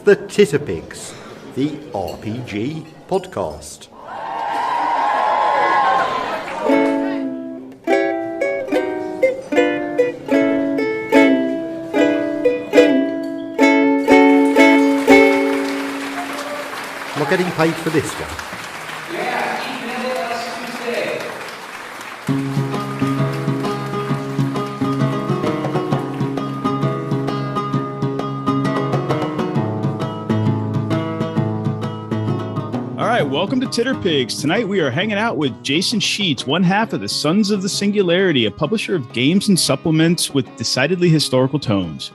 the Titterpigs, the RPG podcast. Am I getting paid for this one? Yeah, email us Tuesday. All right, welcome to Titterpigs. Tonight we are hanging out with Jason Sheets, one half of the Sons of Singularity, a publisher of games and supplements with decidedly historical tones.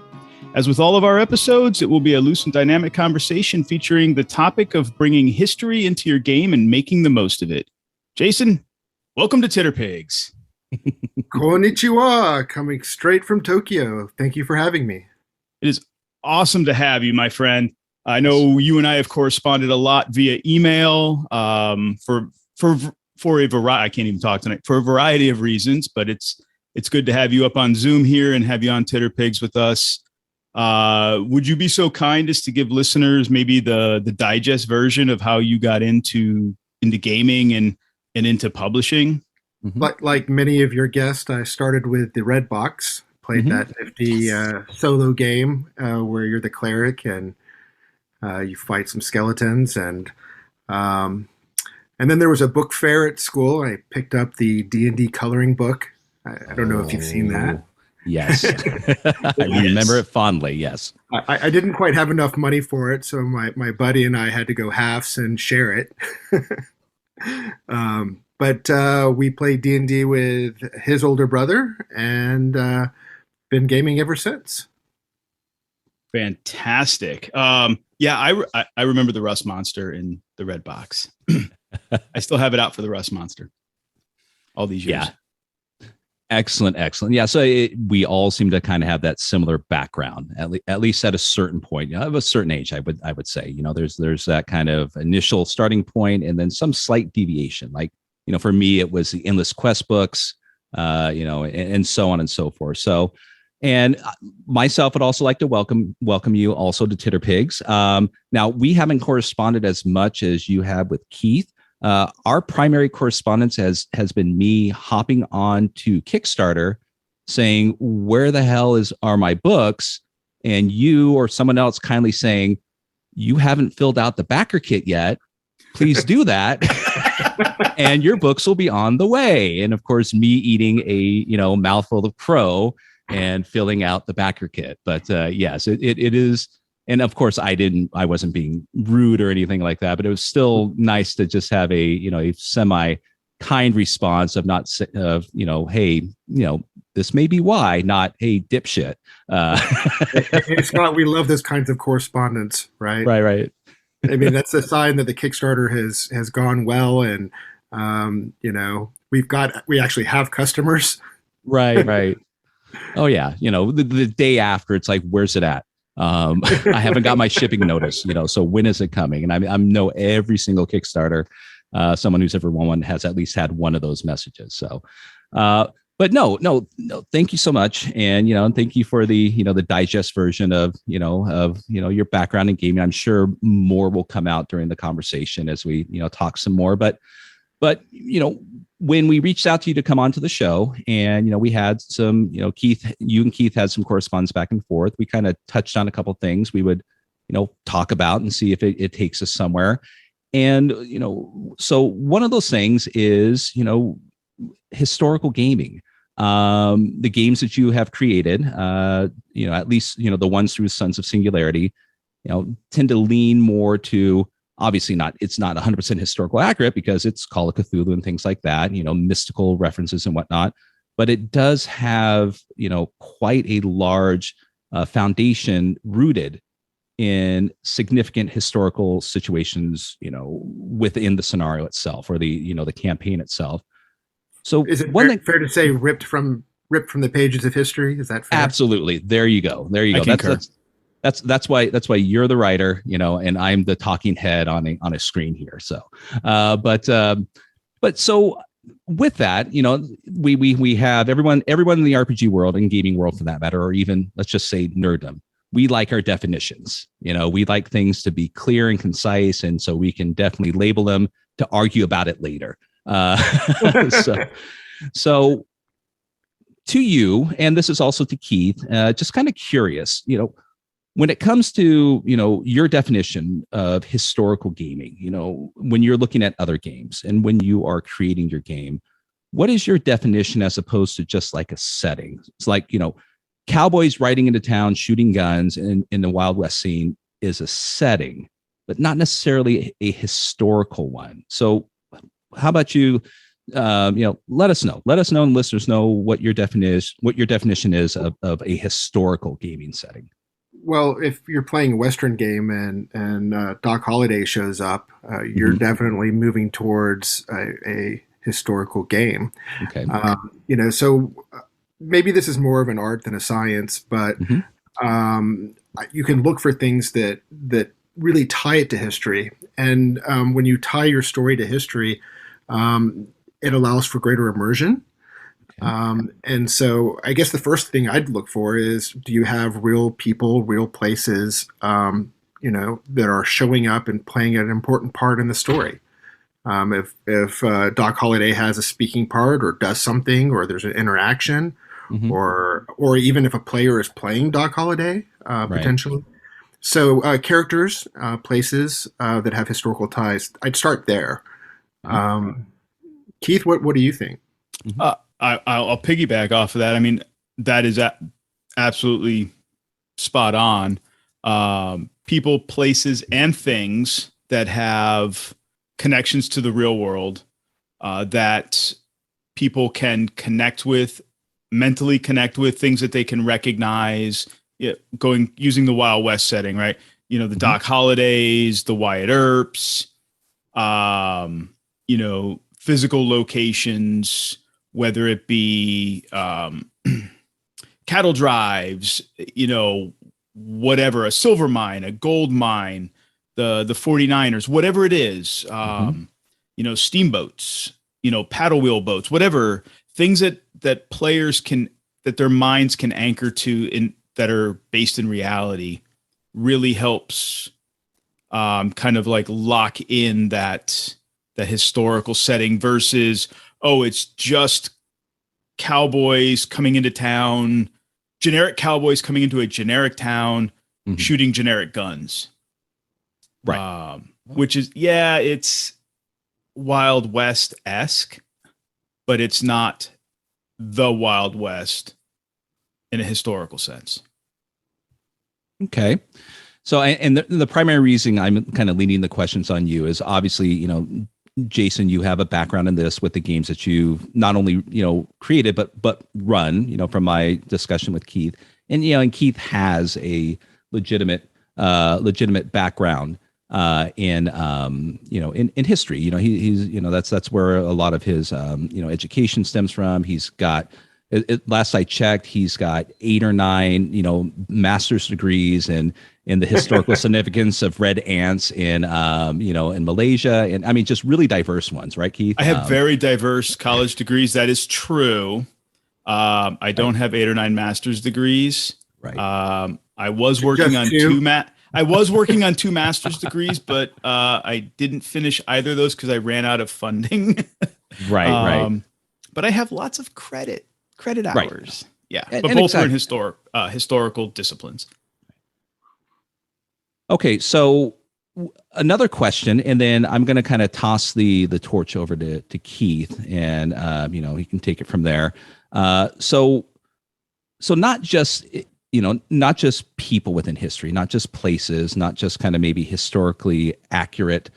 As with all of our episodes, it will be a loose and dynamic conversation featuring the topic of bringing history into your game and making the most of it. Jason, welcome to Titterpigs. Konnichiwa, coming straight from Tokyo. Thank you for having me. It is awesome to have you, my friend. I know you and I have corresponded a lot via email for a variety. I can't even talk tonight for a variety of reasons, but it's good to have you up on Zoom here and have you on Titterpigs with us. Would you be so kind as to give listeners maybe the digest version of how you got into gaming and into publishing? Mm-hmm. Like many of your guests, I started with the Red Box, played that nifty solo game where you're the cleric and you fight some skeletons, and then there was a book fair at school. I picked up the D&D coloring book. I don't know if you've seen that. Yes. I remember it fondly, yes. I didn't quite have enough money for it, so my buddy and I had to go halves and share it. But we played D&D with his older brother and been gaming ever since. Fantastic. Yeah, I remember the Rust Monster in the Red Box. I still have it out for the Rust Monster all these years. Yeah. Excellent. Yeah, so we all seem to kind of have that similar background, at least at a certain point, of a certain age. I would say, there's that kind of initial starting point, and then some slight deviation. Like, for me, it was the Endless Quest books, and so on and so forth. So, and myself would also like to welcome you also to Titterpigs. Now, we haven't corresponded as much as you have with Keith. Our primary correspondence has been me hopping on to Kickstarter saying, where the hell are my books? And you or someone else kindly saying, you haven't filled out the backer kit yet. Please do that. And your books will be on the way. And of course, me eating a mouthful of crow and filling out the backer kit. But yes, it is. And of course, I wasn't being rude or anything like that, but it was still nice to just have a semi kind response of hey, this may be why, not, hey, dipshit. Hey, Scott, we love those kinds of correspondence, right? Right. I mean, that's a sign that the Kickstarter has gone well, and we actually have customers. Right. Oh yeah, the day after, it's like, where's it at? I haven't got my shipping notice, so when is it coming? And I know every single Kickstarter, someone who's ever won one has at least had one of those messages. So, but no, thank you so much. And, thank you for the digest version of your background in gaming. I'm sure more will come out during the conversation as we, talk some more, but when we reached out to you to come onto the show, and we had some, Keith, you and Keith had some correspondence back and forth. We kind of touched on a couple of things we would, talk about and see if it takes us somewhere. And so one of those things is historical gaming. The games that you have created, at least the ones through Sons of Singularity, tend to lean more to. Obviously it's not 100% historical accurate because it's Call of Cthulhu and things like that, mystical references and whatnot. But it does have, quite a large foundation rooted in significant historical situations, within the scenario itself or the campaign itself. So is it fair to say ripped from the pages of history? Is that fair? Absolutely. There you go. That's why you're the writer, and I'm the talking head on a screen here. So, but so with that, we have everyone in the RPG world and gaming world for that matter, or even let's just say nerddom, we like our definitions. We like things to be clear and concise, and so we can definitely label them to argue about it later. So to you, and this is also to Keith, just kind of curious, when it comes to, your definition of historical gaming, when you're looking at other games and when you are creating your game, what is your definition as opposed to just like a setting? It's like, cowboys riding into town, shooting guns in the Wild West scene is a setting, but not necessarily a historical one. So how about you, let us know, and listeners know what your definition is of a historical gaming setting. Well, if you're playing a Western game and Doc Holliday shows up, you're definitely moving towards a historical game. Okay. So maybe this is more of an art than a science, but you can look for things that really tie it to history. And when you tie your story to history, it allows for greater immersion. And so I guess the first thing I'd look for is, do you have real people, real places, that are showing up and playing an important part in the story? If Doc Holliday has a speaking part or does something, or there's an interaction, or even if a player is playing Doc Holliday, potentially. So characters, places that have historical ties, I'd start there. Keith, what do you think? I'll piggyback off of that. I mean, that is absolutely spot on. People, places, and things that have connections to the real world that people can mentally connect with, things that they can recognize, using the Wild West setting, right? The Doc Hollidays, the Wyatt Earps, physical locations, whether it be cattle drives, whatever, a silver mine, a gold mine, the 49ers, whatever it is, steamboats, paddle wheel boats, whatever, things that players that their minds can anchor to that are based in reality, really helps kind of like lock in that historical setting versus, it's just cowboys coming into town, generic cowboys coming into a generic town, shooting generic guns. Right. Which is, it's Wild West-esque, but it's not the Wild West in a historical sense. Okay. So, and the primary reason I'm kind of leaning the questions on you is obviously, Jason, you have a background in this with the games that you not only, created, but run, from my discussion with Keith, and, and Keith has a legitimate background in history. He's that's where a lot of his education stems from. He's got, last I checked, he's got 8 or 9 master's degrees in the historical significance of red ants in Malaysia, and I mean just really diverse ones, right, Keith? I have very diverse college degrees. That is true. I don't have 8 or 9 master's degrees. Right. I was working on two master's degrees, but I didn't finish either of those because I ran out of funding. Right. But I have lots of credit hours. Right. Yeah, And but both exactly. are in historical disciplines. Okay, so another question, and then I'm going to kind of toss the torch over to Keith, and he can take it from there. So not just people within history, not just places, not just kind of maybe historically accurate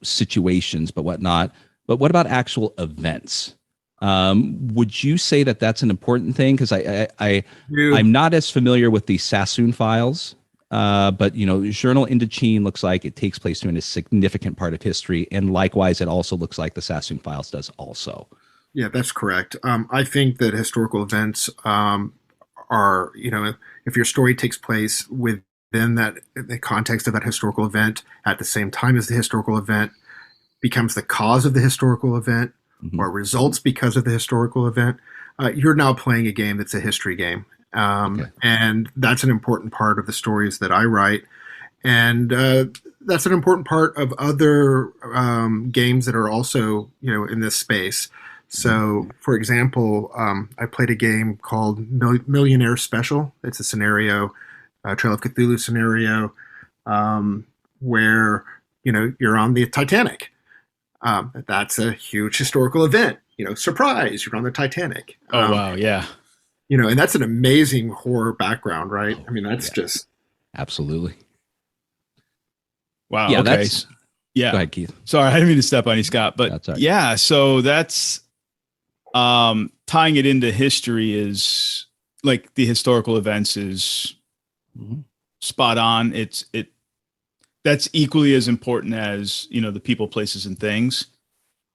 situations, but whatnot. But what about actual events? Would you say that that's an important thing? Because I'm not as familiar with the Sassoon files. But Journal Indochine looks like it takes place during a significant part of history, and likewise, it also looks like the Sassoon Files does also. Yeah, that's correct. I think that historical events are, if your story takes place within the context of that historical event at the same time as the historical event becomes the cause of the historical event, or results because of the historical event, you're now playing a game that's a history game. And that's an important part of the stories that I write. And that's an important part of other games that are also, in this space. So, for example, I played a game called Millionaire Special. It's a scenario, Trail of Cthulhu scenario, where you're on the Titanic. That's a huge historical event. Surprise, you're on the Titanic. Oh wow, yeah. And that's an amazing horror background, right? I mean, that's just absolutely. Wow. Yeah, okay. Yeah. Go ahead, Keith. Sorry, I didn't mean to step on you, Scott. But That's all right. Yeah, so that's tying it into history is like the historical events is spot on. That's equally as important as the people, places, and things.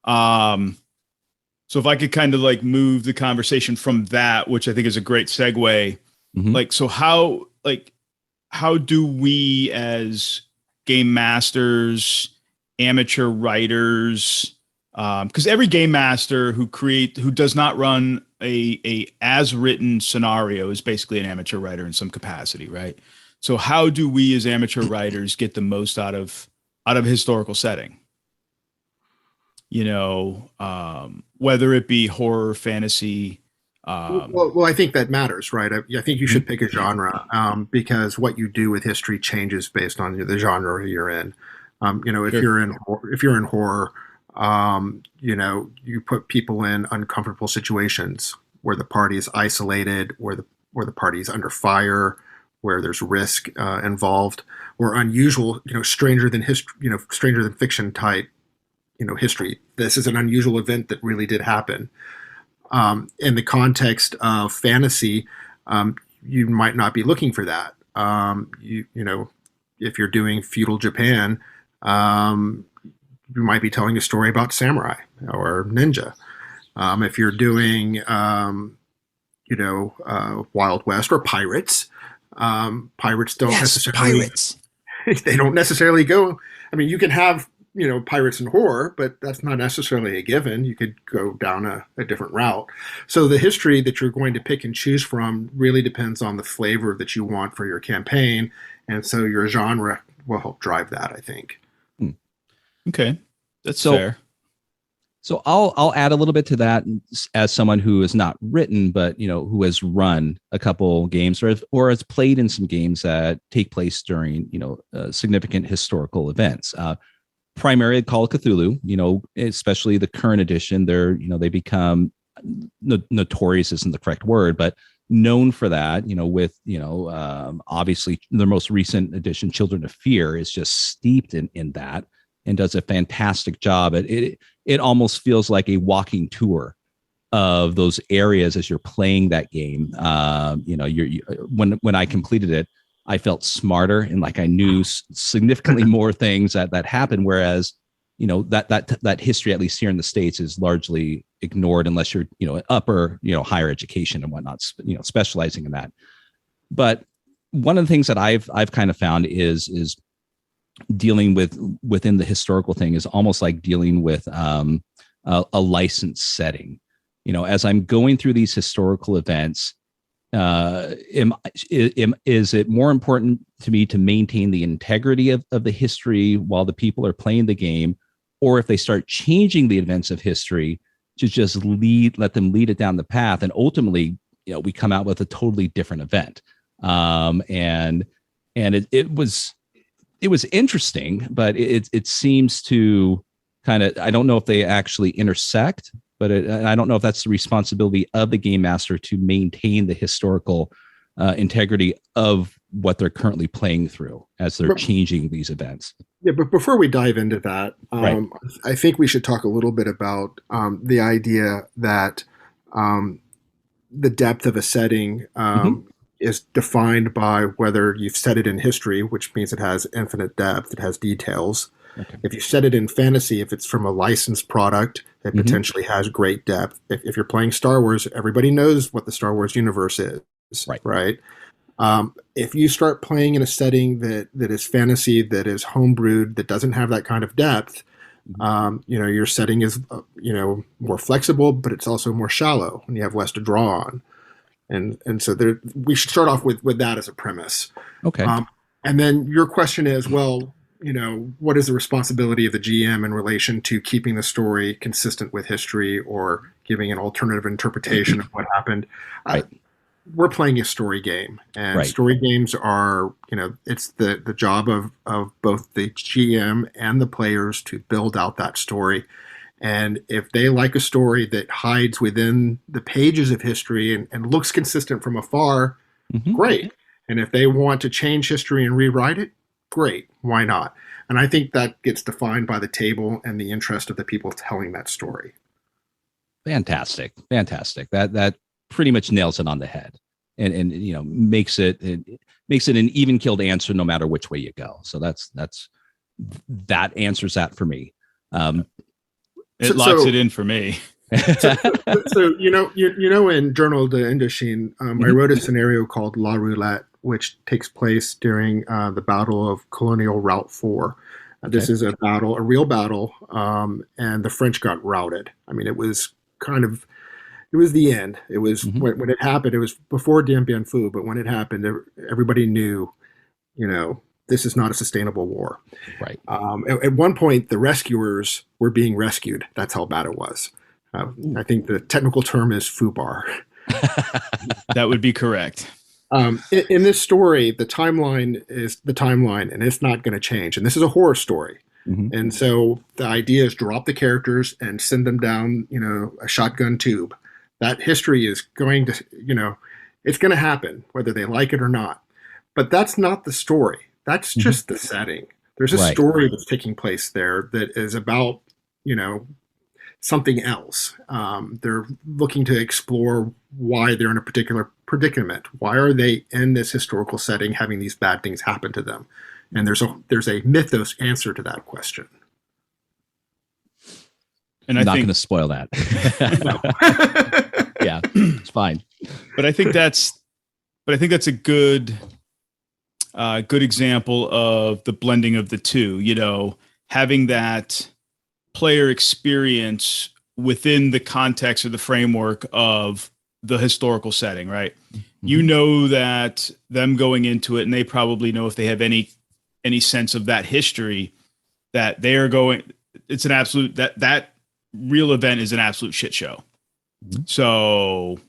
So if I could kind of like move the conversation from that, which I think is a great segue, like, so how do we as game masters, amateur writers, because every game master who does not run a as written scenario is basically an amateur writer in some capacity, right? So how do we as amateur writers get the most out of historical setting? Whether it be horror, fantasy. Well, I think that matters, right? I think you should pick a genre because what you do with history changes based on the genre you're in. If you're in horror, you put people in uncomfortable situations where the party is isolated, where the party is under fire, where there's risk involved, or unusual, stranger than fiction type, history. This is an unusual event that really did happen. In the context of fantasy, you might not be looking for that. If you're doing feudal Japan, you might be telling a story about samurai or ninja. If you're doing, Wild West or pirates, pirates don't necessarily. Pirates. They don't necessarily go. I mean, you can have pirates and horror, but that's not necessarily a given. You could go down a different route. So the history that you're going to pick and choose from really depends on the flavor that you want for your campaign. And so your genre will help drive that, I think. Okay. That's fair. So I'll add a little bit to that as someone who has not written, but who has run a couple games or has played in some games that take place during significant historical events. Primarily Call of Cthulhu, especially the current edition, they become notorious isn't the correct word, but known for that, with, obviously the most recent edition, Children of Fear, is just steeped in that and does a fantastic job. It almost feels like a walking tour of those areas as you're playing that game. When I completed it, I felt smarter and like I knew significantly more things that happened. Whereas, that history, at least here in the States, is largely ignored unless you're, upper, higher education and whatnot, specializing in that. But one of the things that I've kind of found is dealing within the historical thing is almost like dealing with a licensed setting. As I'm going through these historical events, is it more important to me to maintain the integrity of the history while the people are playing the game, or if they start changing the events of history, to just let them lead it down the path, and ultimately, we come out with a totally different event. And it was interesting, but it seems to kind of, I don't know if they actually intersect. But I don't know if that's the responsibility of the game master to maintain the historical integrity of what they're currently playing through as they're changing these events. Yeah, but before we dive into that, right. I think we should talk a little bit about the idea that the depth of a setting is defined by whether you've set it in history, which means it has infinite depth, it has details. Okay. If you set it in fantasy, if it's from a licensed product, it potentially has great depth. If you're playing Star Wars, everybody knows what the Star Wars universe is, right? If you start playing in a setting that is fantasy, that is homebrewed, that doesn't have that kind of depth, your setting is more flexible, but it's also more shallow, and you have less to draw on. And so there, we should start off with that as a premise. Okay. And then your question is, well, what is the responsibility of the GM in relation to keeping the story consistent with history or giving an alternative interpretation of what happened? Right. We're playing a story game, and Right. story games are, it's the job of both the GM and the players to build out that story. And if they like a story that hides within the pages of history and looks consistent from afar, great. And if they want to change history and rewrite it, great. Why not? And I think that gets defined by the table and the interest of the people telling that story. Fantastic. That pretty much nails it on the head, and makes it an even killed answer no matter which way you go. So that answers that for me. It locks it in for me. So in Journal de Indochine, I wrote a scenario called La Roulette, which takes place during the Battle of Colonial Route 4. This is a real battle, and the French got routed. I mean, it was the end. It was when it happened. It was before Dien Bien Phu, but when it happened, everybody knew, this is not a sustainable war. Right. At one point, the rescuers were being rescued. That's how bad it was. I think the technical term is FUBAR. That would be correct. In this story, the timeline is the timeline, and it's not going to change. And this is a horror story. And so the idea is drop the characters and send them down, a shotgun tube. That history is going to, it's going to happen, whether they like it or not. But that's not the story. That's just the setting. There's a story that's taking place there that is about, something else. They're looking to explore why they're in a particular predicament. Why are they in this historical setting having these bad things happen to them? And there's a mythos answer to that question. And I'm not going to spoil that. Yeah, it's fine. But I think that's a good example of the blending of the two, having that player experience within the context or the framework of the historical setting, right? You know that them going into it, and they probably know if they have any sense of that history, that they are going, it's an absolute, that real event is an absolute shit show. So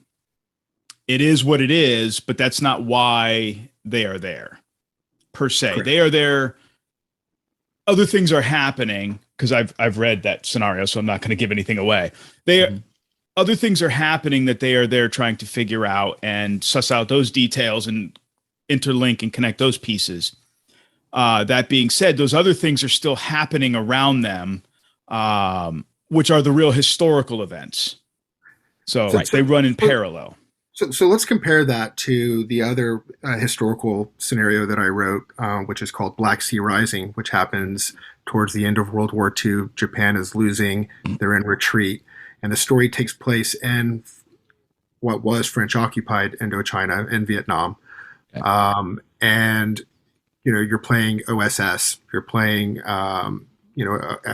it is what it is, but that's not why they are there per se. Correct. They are there. Other things are happening, because I've read that scenario, so I'm not going to give anything away. Other things are happening that they are there trying to figure out and suss out those details and interlink and connect those pieces. That being said, those other things are still happening around them, which are the real historical events. So they run in parallel. So let's compare that to the other historical scenario that I wrote, which is called Black Sea Rising, which happens towards the end of World War II. Japan is losing. They're in retreat. And the story takes place in what was French-occupied Indochina in Vietnam. Okay. And, you're playing OSS. You're playing, a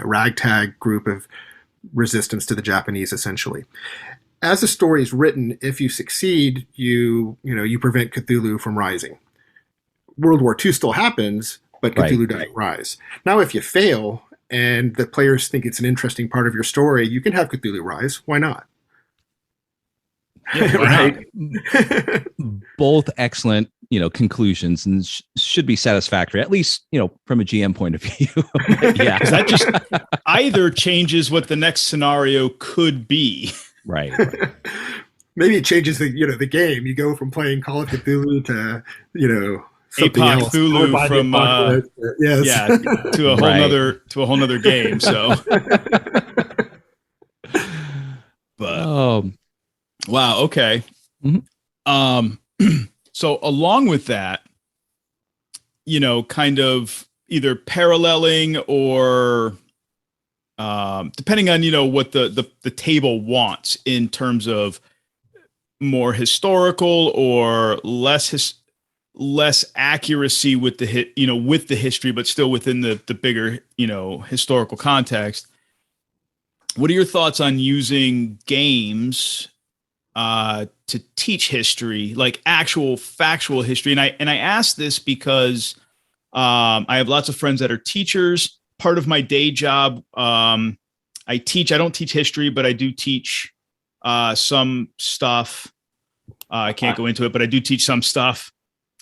ragtag group of resistance to the Japanese, essentially. As the story is written, if you succeed, you prevent Cthulhu from rising. World War II still happens, but Cthulhu doesn't rise. Now, if you fail and the players think it's an interesting part of your story, you can have Cthulhu rise. Why not? Yeah, right. Both excellent, conclusions, and should be satisfactory, at least, from a GM point of view. Yeah, because that just either changes what the next scenario could be. Right. Maybe it changes the game. You go from playing Call of Cthulhu to something Apoc else. Cthulhu from yes. Yeah, to a whole nother game. So, but wow, okay. So along with that, kind of either paralleling or depending on what the table wants in terms of more historical or less accuracy with the with the history, but still within the bigger historical context. What are your thoughts on using games to teach history, like actual factual history. And I asked this because I have lots of friends that are teachers. Part of my day job, I teach. I don't teach history, but I do teach some stuff. I can't go into it, but I do teach some stuff,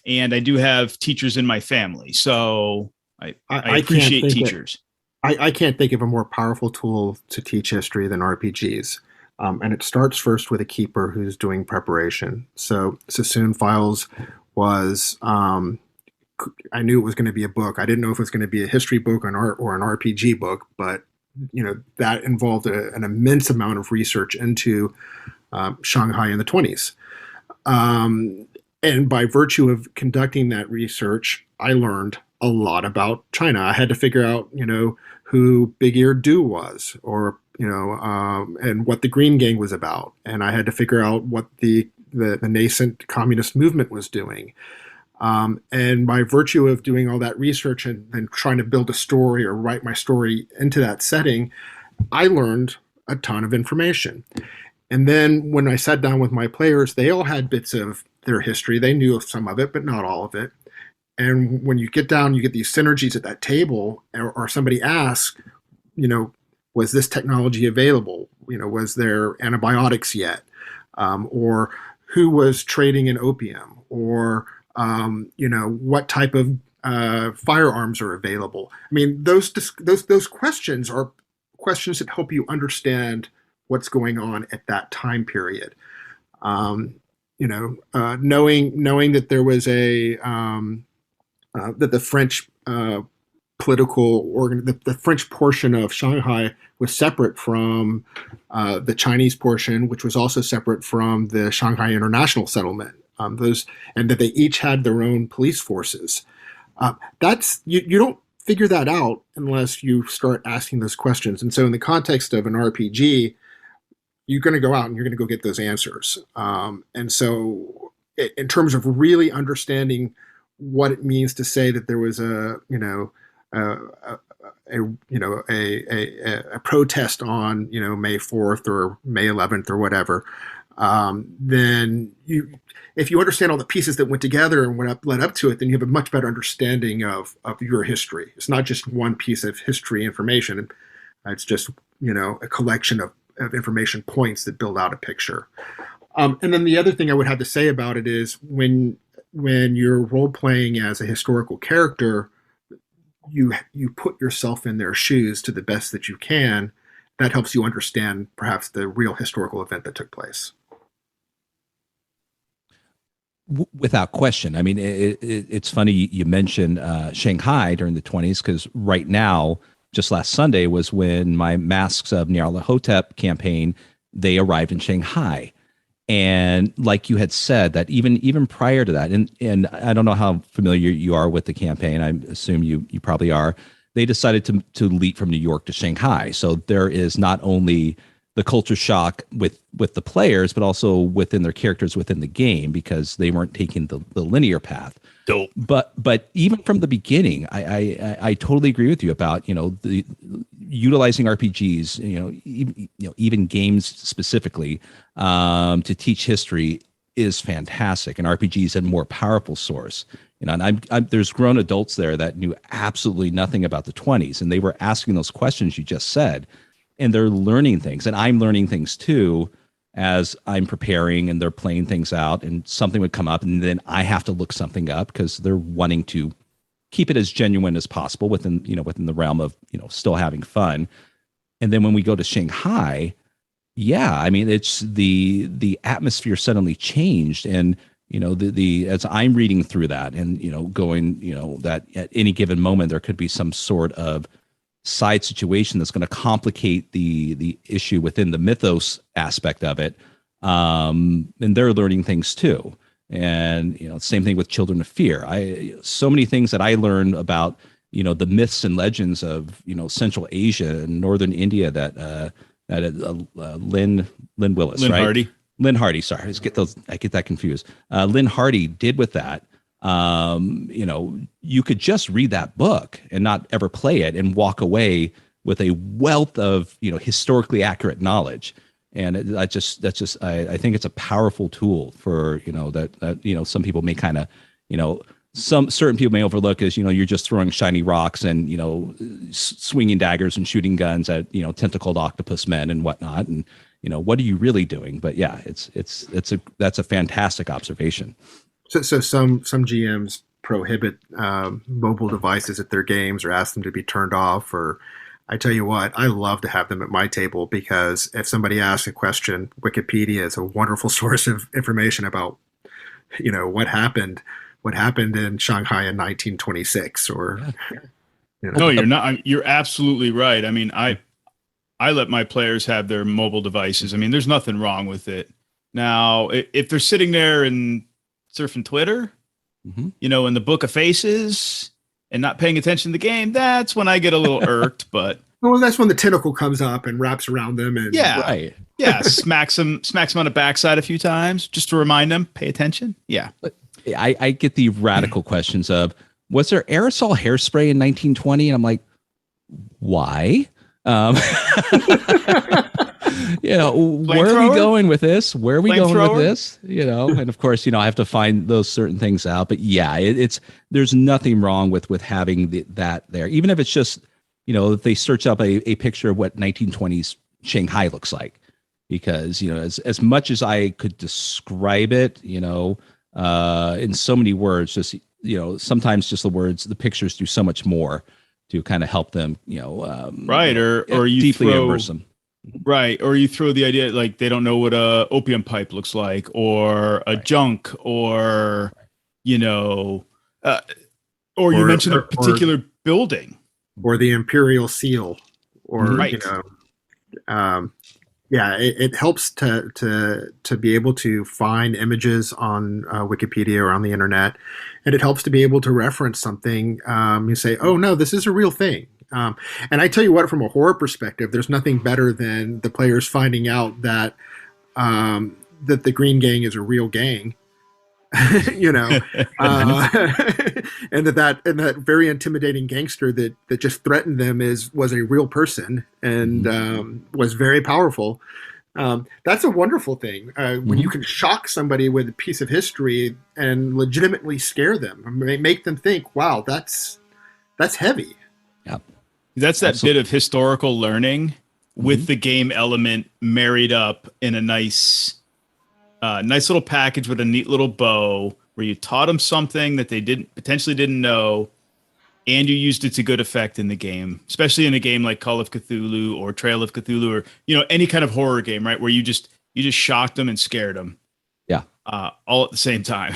and I do have teachers in my family. So I appreciate teachers. I can't think of a more powerful tool to teach history than RPGs. And it starts first with a keeper who's doing preparation. So Sassoon Files was, I knew it was going to be a book. I didn't know if it was going to be a history book or an RPG book, but that involved an immense amount of research into Shanghai in the 20s. And by virtue of conducting that research, I learned a lot about China. I had to figure out, who Big-Eared Du was, or and what the Green Gang was about. And I had to figure out what the nascent communist movement was doing. And by virtue of doing all that research and trying to build a story or write my story into that setting, I learned a ton of information. And then when I sat down with my players, they all had bits of their history. They knew of some of it, but not all of it. And when you get down, you get these synergies at that table, or somebody asks, was this technology available? Was there antibiotics yet? Or who was trading in opium? Or, what type of firearms are available? I mean, those questions are questions that help you understand what's going on at that time period. Knowing that there was that the French the French portion of Shanghai was separate from the Chinese portion, which was also separate from the Shanghai International Settlement. And that they each had their own police forces. That's you don't figure that out unless you start asking those questions. And so, in the context of an RPG, you're going to go out and you're going to go get those answers. And so, in terms of really understanding what it means to say that there was a protest on May 4th or May 11th or whatever, then if you understand all the pieces that went together and what led up to it, then you have a much better understanding of your history. It's not just one piece of history information. It's just a collection of information points that build out a picture. And then the other thing I would have to say about it is when you're role playing as a historical character, you put yourself in their shoes to the best that you can. That helps you understand perhaps the real historical event that took place. Without question. I mean, it's funny you mentioned Shanghai during the 20s, because right now, just last Sunday was when my Masks of Nyarlathotep campaign, they arrived in Shanghai. And like you had said, that even prior to that, and I don't know how familiar you are with the campaign, I assume you probably are, they decided to leap from New York to Shanghai. So there is not only the culture shock with the players, but also within their characters within the game, because they weren't taking the linear path. Dope. But even from the beginning, I totally agree with you about the utilizing RPGs, even games specifically, to teach history is fantastic, and RPG is a more powerful source. And there's grown adults there that knew absolutely nothing about the 20s, and they were asking those questions you just said, and they're learning things, and I'm learning things too as I'm preparing, and they're playing things out, and something would come up, and then I have to look something up because they're wanting to keep it as genuine as possible within the realm of still having fun. And then when we go to Shanghai, yeah, I mean, it's the atmosphere suddenly changed, and the as I'm reading through that, and going that at any given moment there could be some sort of side situation that's going to complicate the issue within the mythos aspect of it, and they're learning things too. And same thing with Children of Fear. So many things that I learned about the myths and legends of Central Asia and Northern India that Lynn Willis, Lynn right? Hardy. Lynn Hardy, sorry, I get that confused. Lynn Hardy did with that. You could just read that book and not ever play it and walk away with a wealth of historically accurate knowledge. And I think it's a powerful tool for, that some people may kind of, some certain people may overlook as, you're just throwing shiny rocks and, swinging daggers and shooting guns at, tentacled octopus men and whatnot. And, what are you really doing? But yeah, that's a fantastic observation. So some GMs prohibit mobile devices at their games or ask them to be turned off. Or I tell you what, I love to have them at my table, because if somebody asks a question, Wikipedia is a wonderful source of information about, what happened in Shanghai in 1926. Or No, you're not. You're absolutely right. I mean, I let my players have their mobile devices. I mean, there's nothing wrong with it. Now, if they're sitting there and surfing Twitter, in the book of faces and not paying attention to the game, that's when I get a little irked. But well, that's when the tentacle comes up and wraps around them, and smacks them on the backside a few times just to remind them, pay attention. Yeah, but I get the radical questions of, was there aerosol hairspray in 1920? And I'm like, why? Where are we going with this? Where are we going with this? And of course, I have to find those certain things out. But yeah, there's nothing wrong with having that there, even if it's just, if they search up a picture of what 1920s Shanghai looks like, because as much as I could describe it, in so many words, just sometimes just the pictures do so much more to kind of help them, right. Or you deeply immerse them. Right. Or you throw the idea, like they don't know what a opium pipe looks like, or a junk, or, or you mentioned a particular building. Or the imperial seal, or, it helps to be able to find images on Wikipedia or on the internet, and it helps to be able to reference something. You say, oh no, this is a real thing. And I tell you what, from a horror perspective, there's nothing better than the players finding out that that the Green Gang is a real gang. And that very intimidating gangster that just threatened them was a real person and was very powerful. That's a wonderful thing when you can shock somebody with a piece of history and legitimately scare them, make them think, wow, that's heavy. Yeah, that's that bit of historical learning with the game element married up in a nice little package with a neat little bow, where you taught them something that they potentially didn't know, and you used it to good effect in the game, especially in a game like Call of Cthulhu or Trail of Cthulhu, or any kind of horror game, right, where you just shocked them and scared them. Yeah, all at the same time.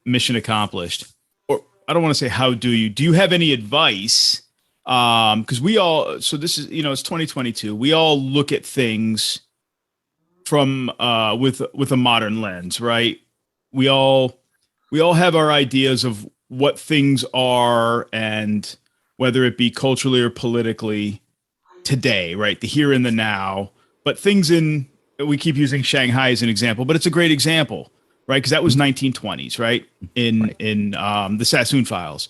Mission accomplished. Or I don't want to say how do you have any advice? Because we all, so this is it's 2022. We all look at things from with a modern lens, right? We all have our ideas of what things are, and whether it be culturally or politically today, right? The here and the now. But things we keep using Shanghai as an example, but it's a great example, right? Because that was 1920s, right? In the Sassoon Files.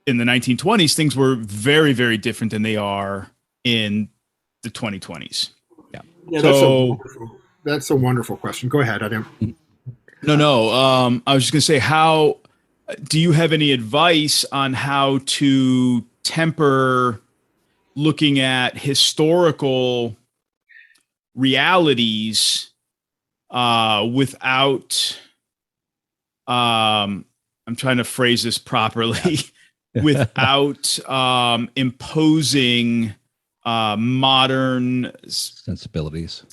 In the 1920s, things were very, very different than they are in the 2020s. Yeah, that's a wonderful question. Go ahead. No. I was just gonna say, how do you have any advice on how to temper looking at historical realities without? I'm trying to phrase this properly. Without imposing modern sensibilities.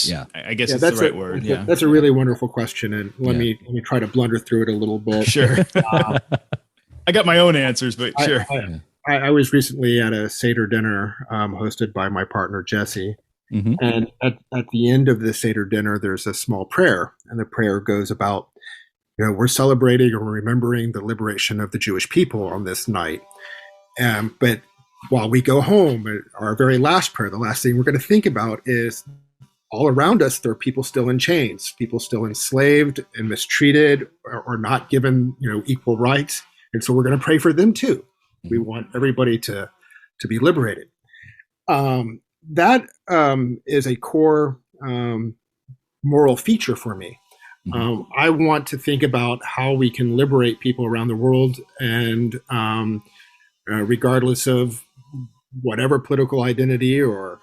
Yeah, I guess that's the right word. Yeah, that's a really wonderful question, and let me try to blunder through it a little bit. Sure. I got my own answers, but sure. I was recently at a Seder dinner hosted by my partner Jesse, and at the end of the Seder dinner, there's a small prayer, and the prayer goes about, we're celebrating or remembering the liberation of the Jewish people on this night, but while we go home, our very last prayer, the last thing we're going to think about is all around us, there are people still in chains, people still enslaved and mistreated or not given, equal rights. And so we're going to pray for them too. We want everybody to be liberated. that is a core moral feature for me. I want to think about how we can liberate people around the world, and regardless of whatever political identity or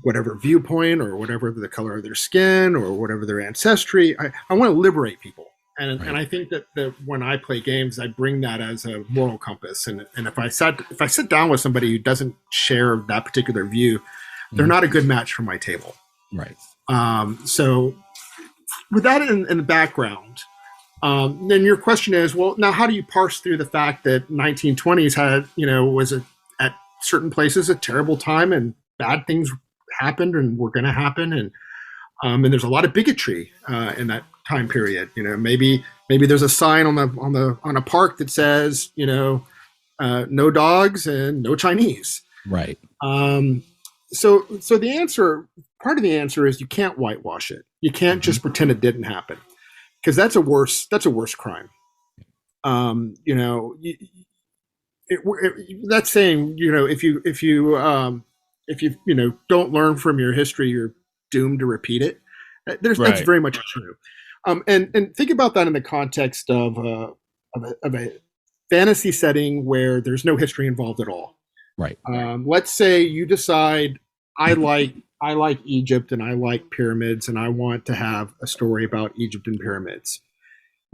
whatever viewpoint or whatever the color of their skin or whatever their ancestry, I want to liberate people. And I think that when I play games, I bring that as a moral compass. And if I sit down with somebody who doesn't share that particular view, they're not a good match for my table. Right. So with that in the background, then your question is, well, now how do you parse through the fact that 1920s had, was at certain places a terrible time and bad things happened and were going to happen, and there's a lot of bigotry in that time period. Maybe there's a sign on a park that says, no dogs and no Chinese. Right. So part of the answer is you can't whitewash it. You can't just pretend it didn't happen, because that's a worse crime. That's saying, if you don't learn from your history, you're doomed to repeat it. That's very much true. And think about that in the context of a fantasy setting where there's no history involved at all. Right. Let's say you decide, I like Egypt and I like pyramids, and I want to have a story about Egypt and pyramids.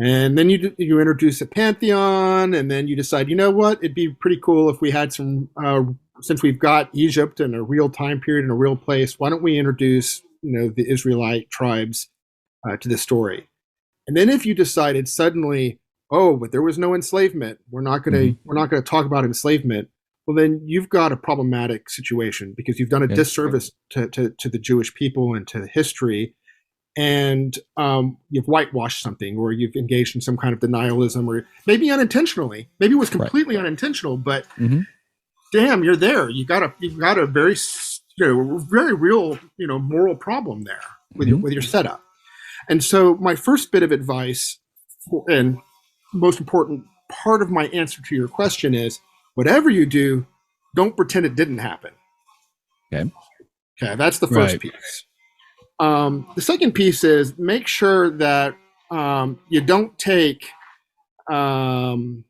And then you introduce a pantheon, and then you decide, you know what, it'd be pretty cool if we had some, since we've got Egypt in a real time period in a real place, why don't we introduce, the Israelite tribes to the story? And then if you decided suddenly, oh, but there was no enslavement, we're not going to talk about enslavement. Well, then you've got a problematic situation, because you've done a disservice to the Jewish people and to history, and you've whitewashed something, or you've engaged in some kind of denialism, or maybe unintentionally. Maybe it was completely unintentional, but damn, you're there. You got a very very real moral problem there with your setup. And so my first bit of advice, and most important part of my answer to your question, is, whatever you do, don't pretend it didn't happen. Okay, that's the first piece. The second piece is, make sure that you don't take the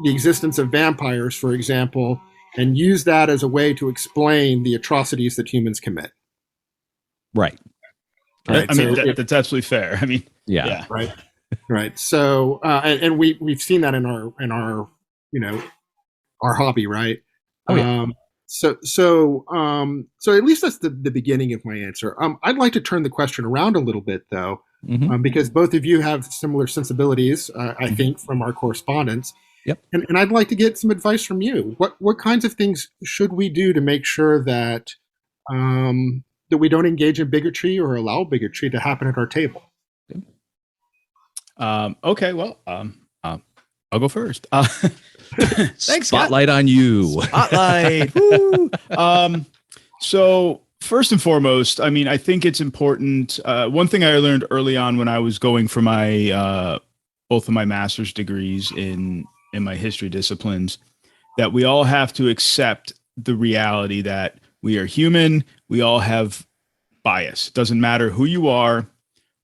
existence of vampires, for example, and use that as a way to explain the atrocities that humans commit. Right. I mean, that's absolutely fair. I mean, yeah. Right. So, and we've seen that in our our hobby, right? Oh, yeah. So at least that's the beginning of my answer. I'd like to turn the question around a little bit, though, because both of you have similar sensibilities, I think, from our correspondence. Yep. And I'd like to get some advice from you. What kinds of things should we do to make sure that that we don't engage in bigotry or allow bigotry to happen at our table? Okay. Well, I'll go first. Thanks, Spotlight on you. Spotlight. Woo. So first and foremost, I mean, I think it's important. One thing I learned early on when I was going for my both of my master's degrees in my history disciplines, that we all have to accept the reality that we are human. We all have bias. Doesn't matter who you are,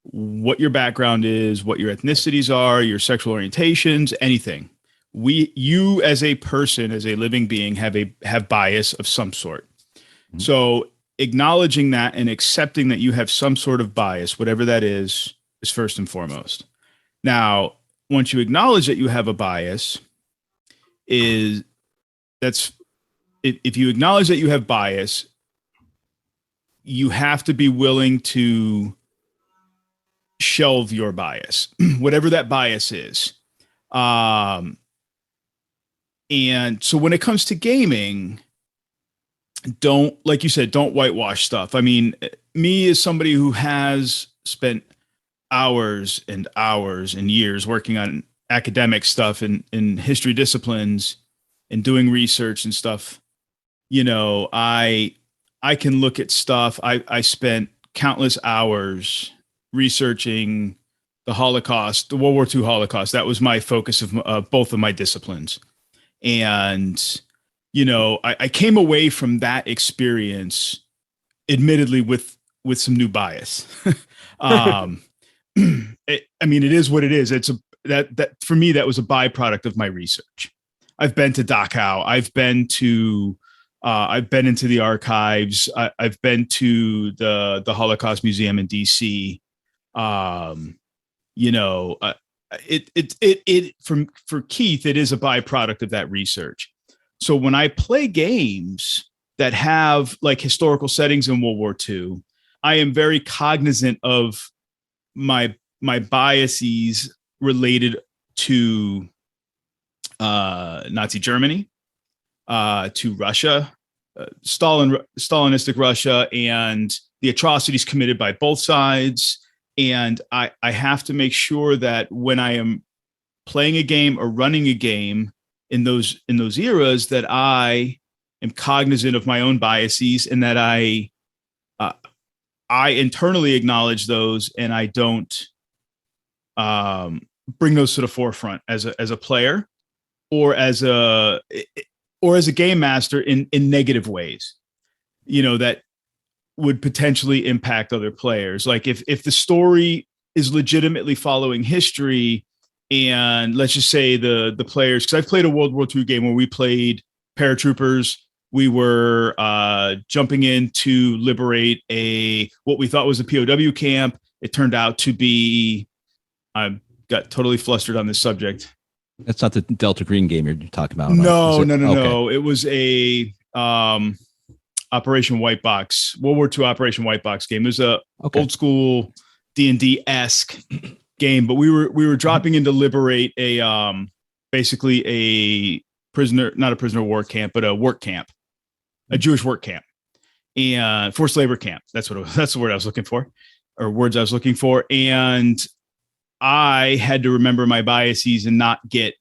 what your background is, what your ethnicities are, your sexual orientations, anything. You as a person, as a living being, have bias of some sort. So acknowledging that and accepting that you have some sort of bias, whatever that is first and foremost. Now, once you acknowledge that you have a bias, if you acknowledge that you have bias, you have to be willing to shelve your bias, whatever that bias is. And so when it comes to gaming, like you said, don't whitewash stuff. I mean, me as somebody who has spent hours and hours and years working on academic stuff and in history disciplines and doing research and stuff, I can look at stuff. I spent countless hours researching the Holocaust, the World War II Holocaust. That was my focus of both of my disciplines. And, I came away from that experience, admittedly, with some new bias. It is what it is. That for me, that was a byproduct of my research. I've been to Dachau. I've been into the archives. I've been to the Holocaust Museum in DC. For Keith, it is a byproduct of that research. So when I play games that have like historical settings in World War II, I am very cognizant of my biases related to Nazi Germany, to Russia, Stalinistic Russia, and the atrocities committed by both sides. And I have to make sure that when I am playing a game or running a game in those eras, that I am cognizant of my own biases, and that I internally acknowledge those, and I don't bring those to the forefront as a player or as a game master in negative ways, that would potentially impact other players. Like if the story is legitimately following history, and let's just say the players, because I've played a World War II game where we played paratroopers. We were jumping in to liberate what we thought was a POW camp. It turned out to be, I got totally flustered on this subject. That's not the Delta Green game you're talking about. No. Okay. It was a Operation White Box, World War II Operation White Box game. It was a old school D&D-esque game, but we were dropping in to liberate basically a prisoner, not a prisoner of war camp, but a work camp, a Jewish work camp, and forced labor camp. That's the word I was looking for, or words I was looking for. And I had to remember my biases and not get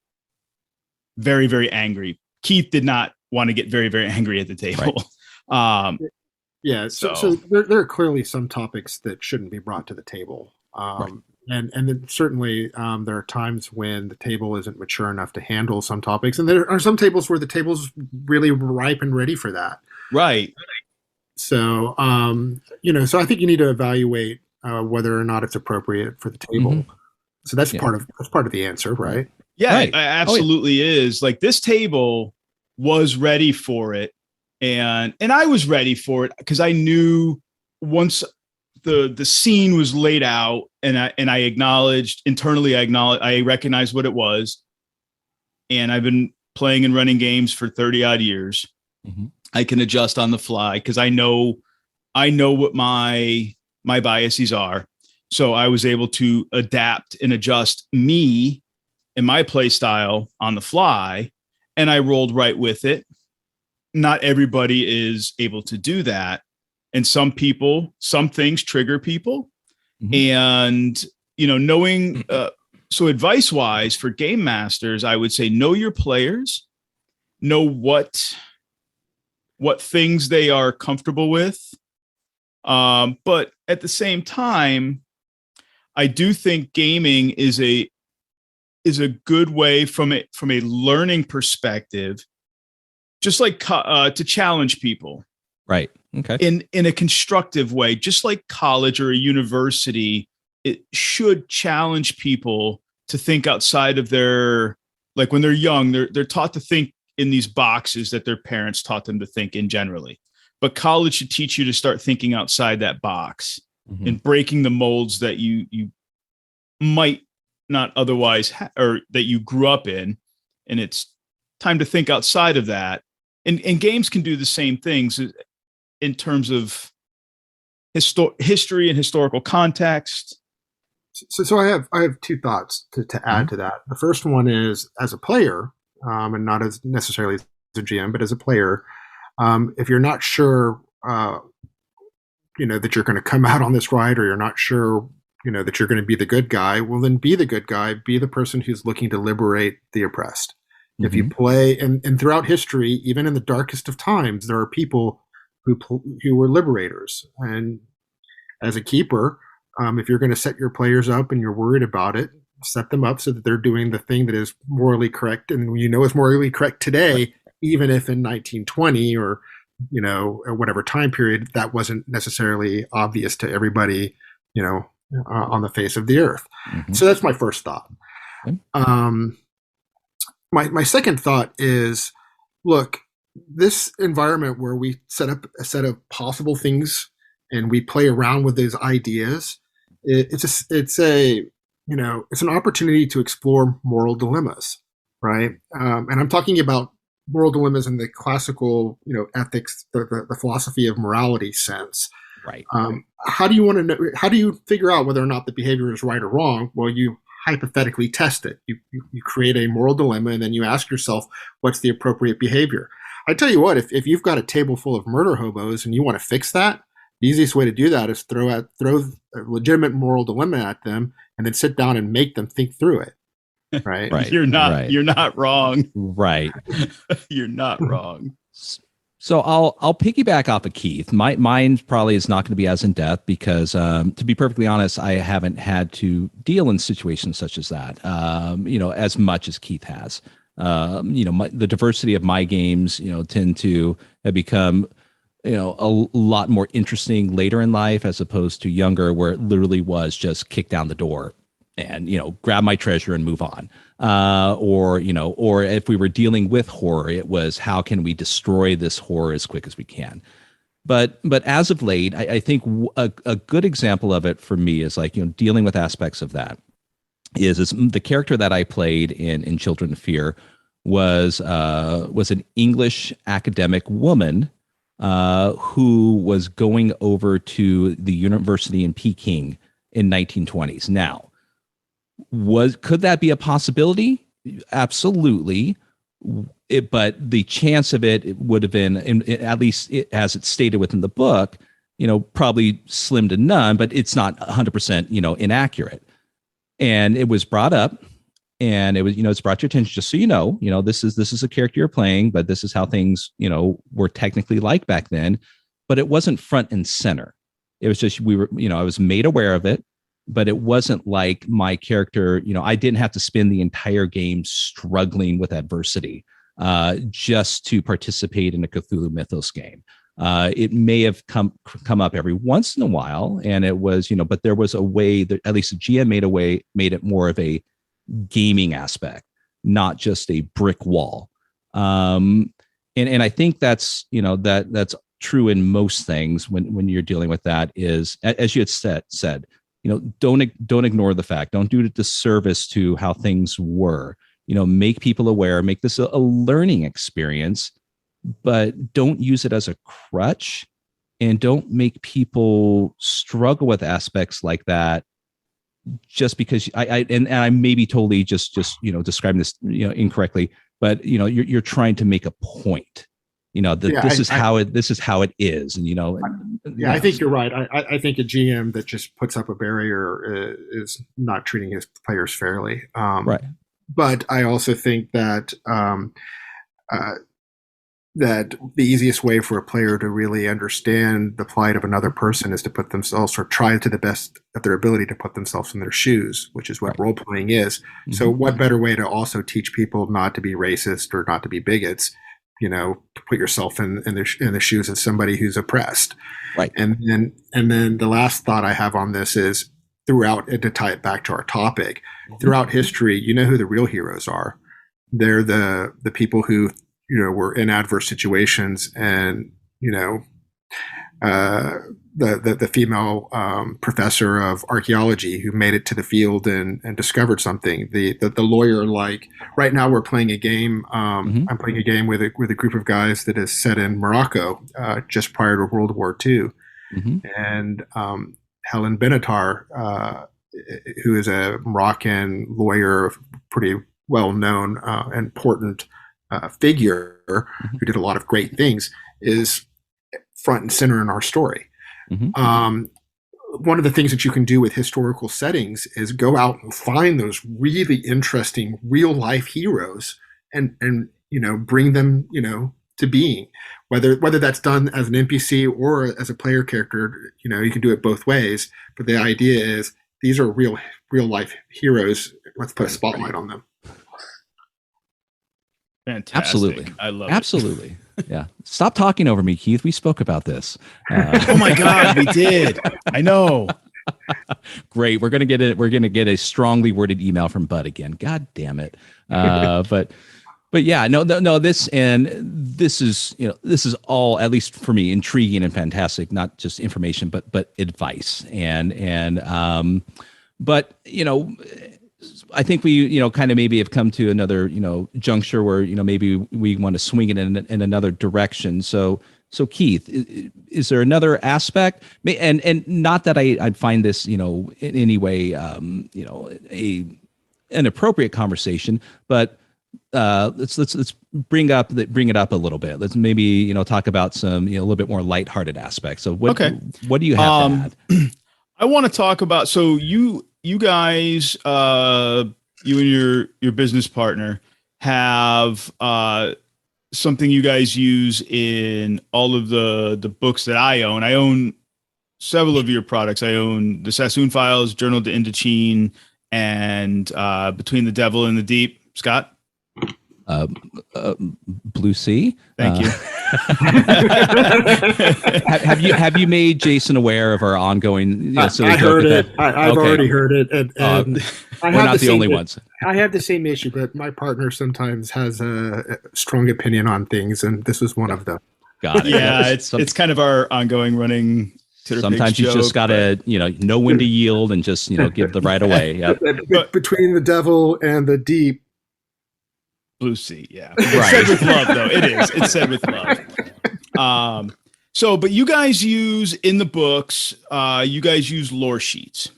very, very angry. Keith did not want to get very, very angry at the table. Right. So there are clearly some topics that shouldn't be brought to the table. Right. And then certainly there are times when the table isn't mature enough to handle some topics. And there are some tables where the table's really ripe and ready for that. Right. So, so I think you need to evaluate whether or not it's appropriate for the table. Mm-hmm. So that's part of the answer, right? Yeah, right. It absolutely is. Like, this table was ready for it. And I was ready for it because I knew once the scene was laid out, and I recognized what it was. And I've been playing and running games for 30 odd years. Mm-hmm. I can adjust on the fly because I know what my biases are. So I was able to adapt and adjust me and my play style on the fly, and I rolled right with it. Not everybody is able to do that. And some things trigger people. Mm-hmm. And, knowing, so advice wise for game masters, I would say, know your players, know what things they are comfortable with. But at the same time, I do think gaming is a good way from a learning perspective, just like to challenge people. Right. Okay. In a constructive way, just like college or a university, it should challenge people to think outside of their, like when they're young, they're taught to think in these boxes that their parents taught them to think in generally. But college should teach you to start thinking outside that box, mm-hmm. and breaking the molds that you might not otherwise or that you grew up in. And it's time to think outside of that. And games can do the same things in terms of history and historical context. So I have two thoughts to add to that. The first one is, as a player, and not as necessarily as a GM, but as a player, if you're not sure, that you're going to come out on this ride, or you're not sure, that you're going to be the good guy, well, then be the good guy. Be the person who's looking to liberate the oppressed. Mm-hmm. If you play, and throughout history, even in the darkest of times, there are people who were liberators. And as a keeper, if you're going to set your players up and you're worried about it, set them up so that they're doing the thing that is morally correct and is morally correct today, even if in 1920 or or whatever time period that wasn't necessarily obvious to everybody, on the face of the earth. So that's my first thought. Okay. My second thought is, look, this environment where we set up a set of possible things and we play around with those ideas, it's an opportunity to explore moral dilemmas, right? And I'm talking about moral dilemmas in the classical, ethics, the philosophy of morality sense. Right. How do you want to know? How do you figure out whether or not the behavior is right or wrong? Well, you hypothetically test it. You create a moral dilemma, and then you ask yourself, what's the appropriate behavior? I tell you what, if you've got a table full of murder hobos and you want to fix that, the easiest way to do that is throw a legitimate moral dilemma at them, and then sit down and make them think through it. Right. Right. You're not wrong. Right. You're not wrong. So I'll piggyback off of Keith. Mine probably is not going to be as in depth because, to be perfectly honest, I haven't had to deal in situations such as that, as much as Keith has. The diversity of my games, tend to have become, a lot more interesting later in life as opposed to younger, where it literally was just kick down the door and, grab my treasure and move on. Or if we were dealing with horror, it was how can we destroy this horror as quick as we can. But as of late, I think a good example of it for me is dealing with aspects of that is the character that I played in Children of Fear was an English academic woman who was going over to the university in Peking in 1920s. Now, could that be a possibility? Absolutely. But the chance of it would have been, at least as it's stated within the book, probably slim to none, but it's not 100%, inaccurate. And it was brought up, and it was, it's brought to your attention just so this is a character you're playing, but this is how things, were technically like back then. But it wasn't front and center. It was just, I was made aware of it. But it wasn't like my character, I didn't have to spend the entire game struggling with adversity just to participate in a Cthulhu Mythos game. It may have come up every once in a while, and it was, but there was a way that at least the GM made it more of a gaming aspect, not just a brick wall. And I think that's, that's true in most things when you're dealing with that is, as you had said, don't ignore the fact. Don't do a disservice to how things were. Make people aware. Make this a learning experience, but don't use it as a crutch, and don't make people struggle with aspects like that. Just because I may be totally just describing this incorrectly, but you're trying to make a point. This is how it is, and I think you're right. I think a GM that just puts up a barrier is not treating his players fairly. Right. But I also think that that the easiest way for a player to really understand the plight of another person is to put themselves, or try to the best of their ability to put themselves in their shoes, which is what role playing is. Mm-hmm. So what better way to also teach people not to be racist or not to be bigots? Put yourself in the shoes of somebody who's oppressed. Right. And then the last thought I have on this is, throughout, and to tie it back to our topic, throughout history, who the real heroes are. They're the people who, were in adverse situations, and, the female professor of archaeology who made it to the field and discovered something. The lawyer, like right now we're playing a game. I'm playing a game with a group of guys that is set in Morocco just prior to World War II. Mm-hmm. And Helen Benatar, who is a Moroccan lawyer, pretty well-known, important figure who did a lot of great things, is front and center in our story. Mm-hmm. One of the things that you can do with historical settings is go out and find those really interesting real life heroes and bring them to being, whether that's done as an NPC or as a player character. You can do it both ways, but the idea is these are real life heroes. Let's put a spotlight on them. Fantastic. Absolutely. I love Absolutely. Yeah. Stop talking over me, Keith. We spoke about this. it. Oh my God, we did. I know. Great. We're gonna get a strongly worded email from Bud again. God damn it. But yeah, no. This is all, at least for me, intriguing and fantastic. Not just information, but advice but I think we, kind of maybe have come to another, juncture where, maybe we want to swing it in another direction. So Keith, is there another aspect? And not that I'd find this, in any way, an appropriate conversation, but let's bring it up a little bit. Let's maybe, talk about some, a little bit more lighthearted aspects. So what do you have to add? I want to talk about, so you guys, you and your business partner have something you guys use in all of the books that I own. I own several of your products. I own the Sassoon Files, Journal to Indochine, and Between the Devil and the Deep. Scott? Blue Sea. Thank you. Have you made Jason aware of our ongoing? I heard it. I've already heard it, and we're not the only ones. I have the same issue, but my partner sometimes has a strong opinion on things, and this was one of them. Got it. Yeah, it's kind of our ongoing running. Sometimes you just gotta, know when to yield and just, give the right away. Yep. Between the Devil and the Deep. Blue Sea, yeah. Right. It's said with love, though. It is. It's said with love. But you guys use in the books, you guys use lore sheets,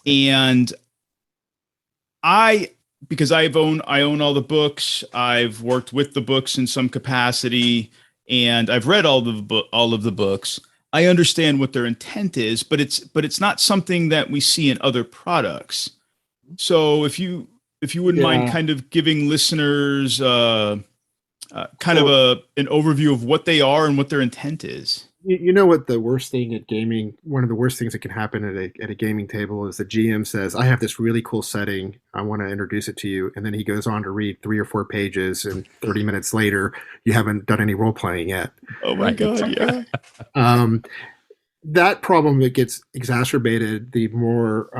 and because I own all the books. I've worked with the books in some capacity, and I've read all of the books. I understand what their intent is, but it's not something that we see in other products. So if you wouldn't mind kind of giving listeners kind of an overview of what they are and what their intent is. You know what the worst thing at gaming, one of the worst things that can happen at a gaming table is the GM says, I have this really cool setting. I want to introduce it to you. And then he goes on to read 3 or 4 pages, and 30 minutes later, you haven't done any role playing yet. Oh my God. Yeah. That problem, it gets exacerbated the more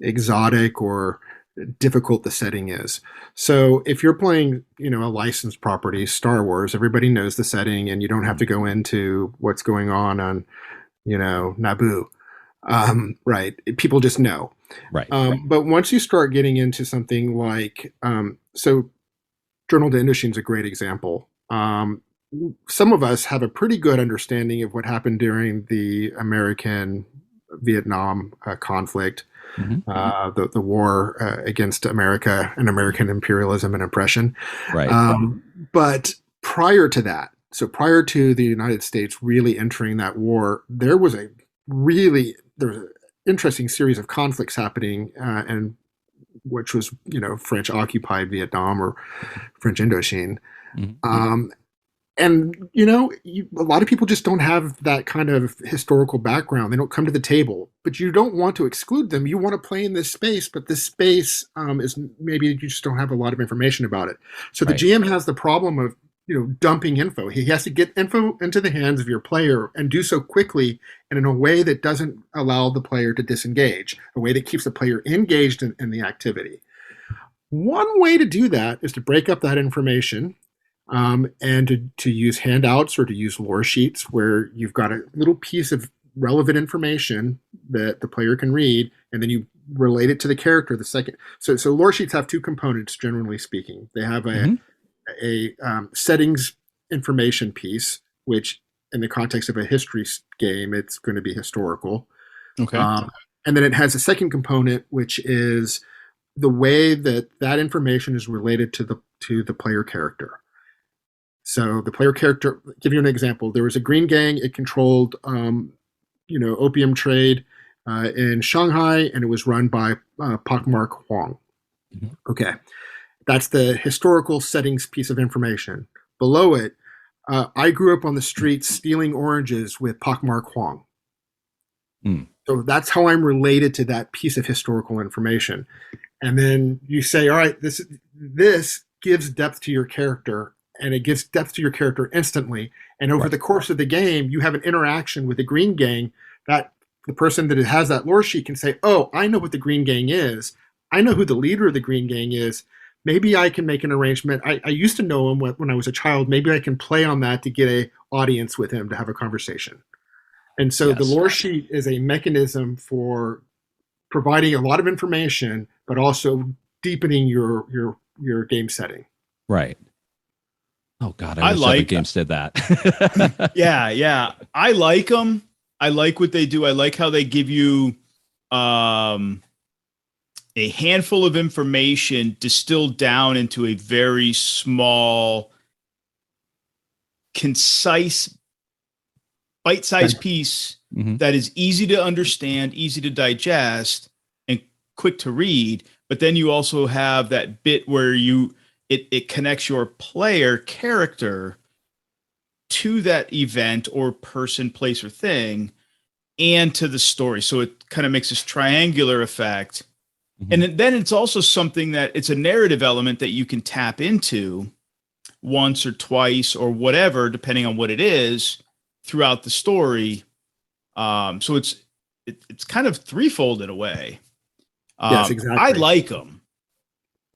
exotic or difficult the setting is. So if you're playing, a licensed property, Star Wars, everybody knows the setting, and you don't have to go into what's going on, Naboo. Right. People just know. Right. But once you start getting into something like, so Journal to Indochine is a great example. Some of us have a pretty good understanding of what happened during the American Vietnam conflict. Mm-hmm. The war against America and American imperialism and oppression. Right. But prior to that, so prior to the United States really entering that war, there was an interesting series of conflicts happening, and which was, French occupied Vietnam or French Indochine. Mm-hmm. And, a lot of people just don't have that kind of historical background. They don't come to the table, but you don't want to exclude them. You want to play in this space, but this space is maybe you just don't have a lot of information about it. So the GM has the problem of, dumping info. He has to get info into the hands of your player and do so quickly and in a way that doesn't allow the player to disengage, a way that keeps the player engaged in the activity. One way to do that is to break up that information. And to use handouts or to use lore sheets where you've got a little piece of relevant information that the player can read, and then you relate it to the character. The second, so lore sheets have 2 components, generally speaking. They have a settings information piece, which in the context of a history game, it's going to be historical. Okay. And then it has a second component, which is the way that information is related to the player character. So the player character, give you an example. There was a Green Gang. It controlled, opium trade in Shanghai, and it was run by Pak Mark Huang. Mm-hmm. Okay. That's the historical settings piece of information. Below it, I grew up on the streets stealing oranges with Pak Mark Huang. Mm. So that's how I'm related to that piece of historical information. And then you say, all right, this gives depth to your character, and it gives depth to your character instantly. And over the course of the game, you have an interaction with the Green Gang that the person that has that lore sheet can say, oh, I know what the Green Gang is. I know who the leader of the Green Gang is. Maybe I can make an arrangement. I used to know him when I was a child. Maybe I can play on that to get a audience with him to have a conversation. And so the lore sheet is a mechanism for providing a lot of information, but also deepening your game setting. Right. Oh God, I wish other games did that. Yeah. I like them. I like what they do. I like how they give you a handful of information distilled down into a very small, concise, bite-sized piece that is easy to understand, easy to digest, and quick to read. But then you also have that bit where it connects your player character to that event or person, place, or thing, and to the story. So it kind of makes this triangular effect. And then it's also something that it's a narrative element that you can tap into once or twice or whatever, depending on what it is, throughout the story. So it's kind of threefold in a way. Yes, exactly. I like them.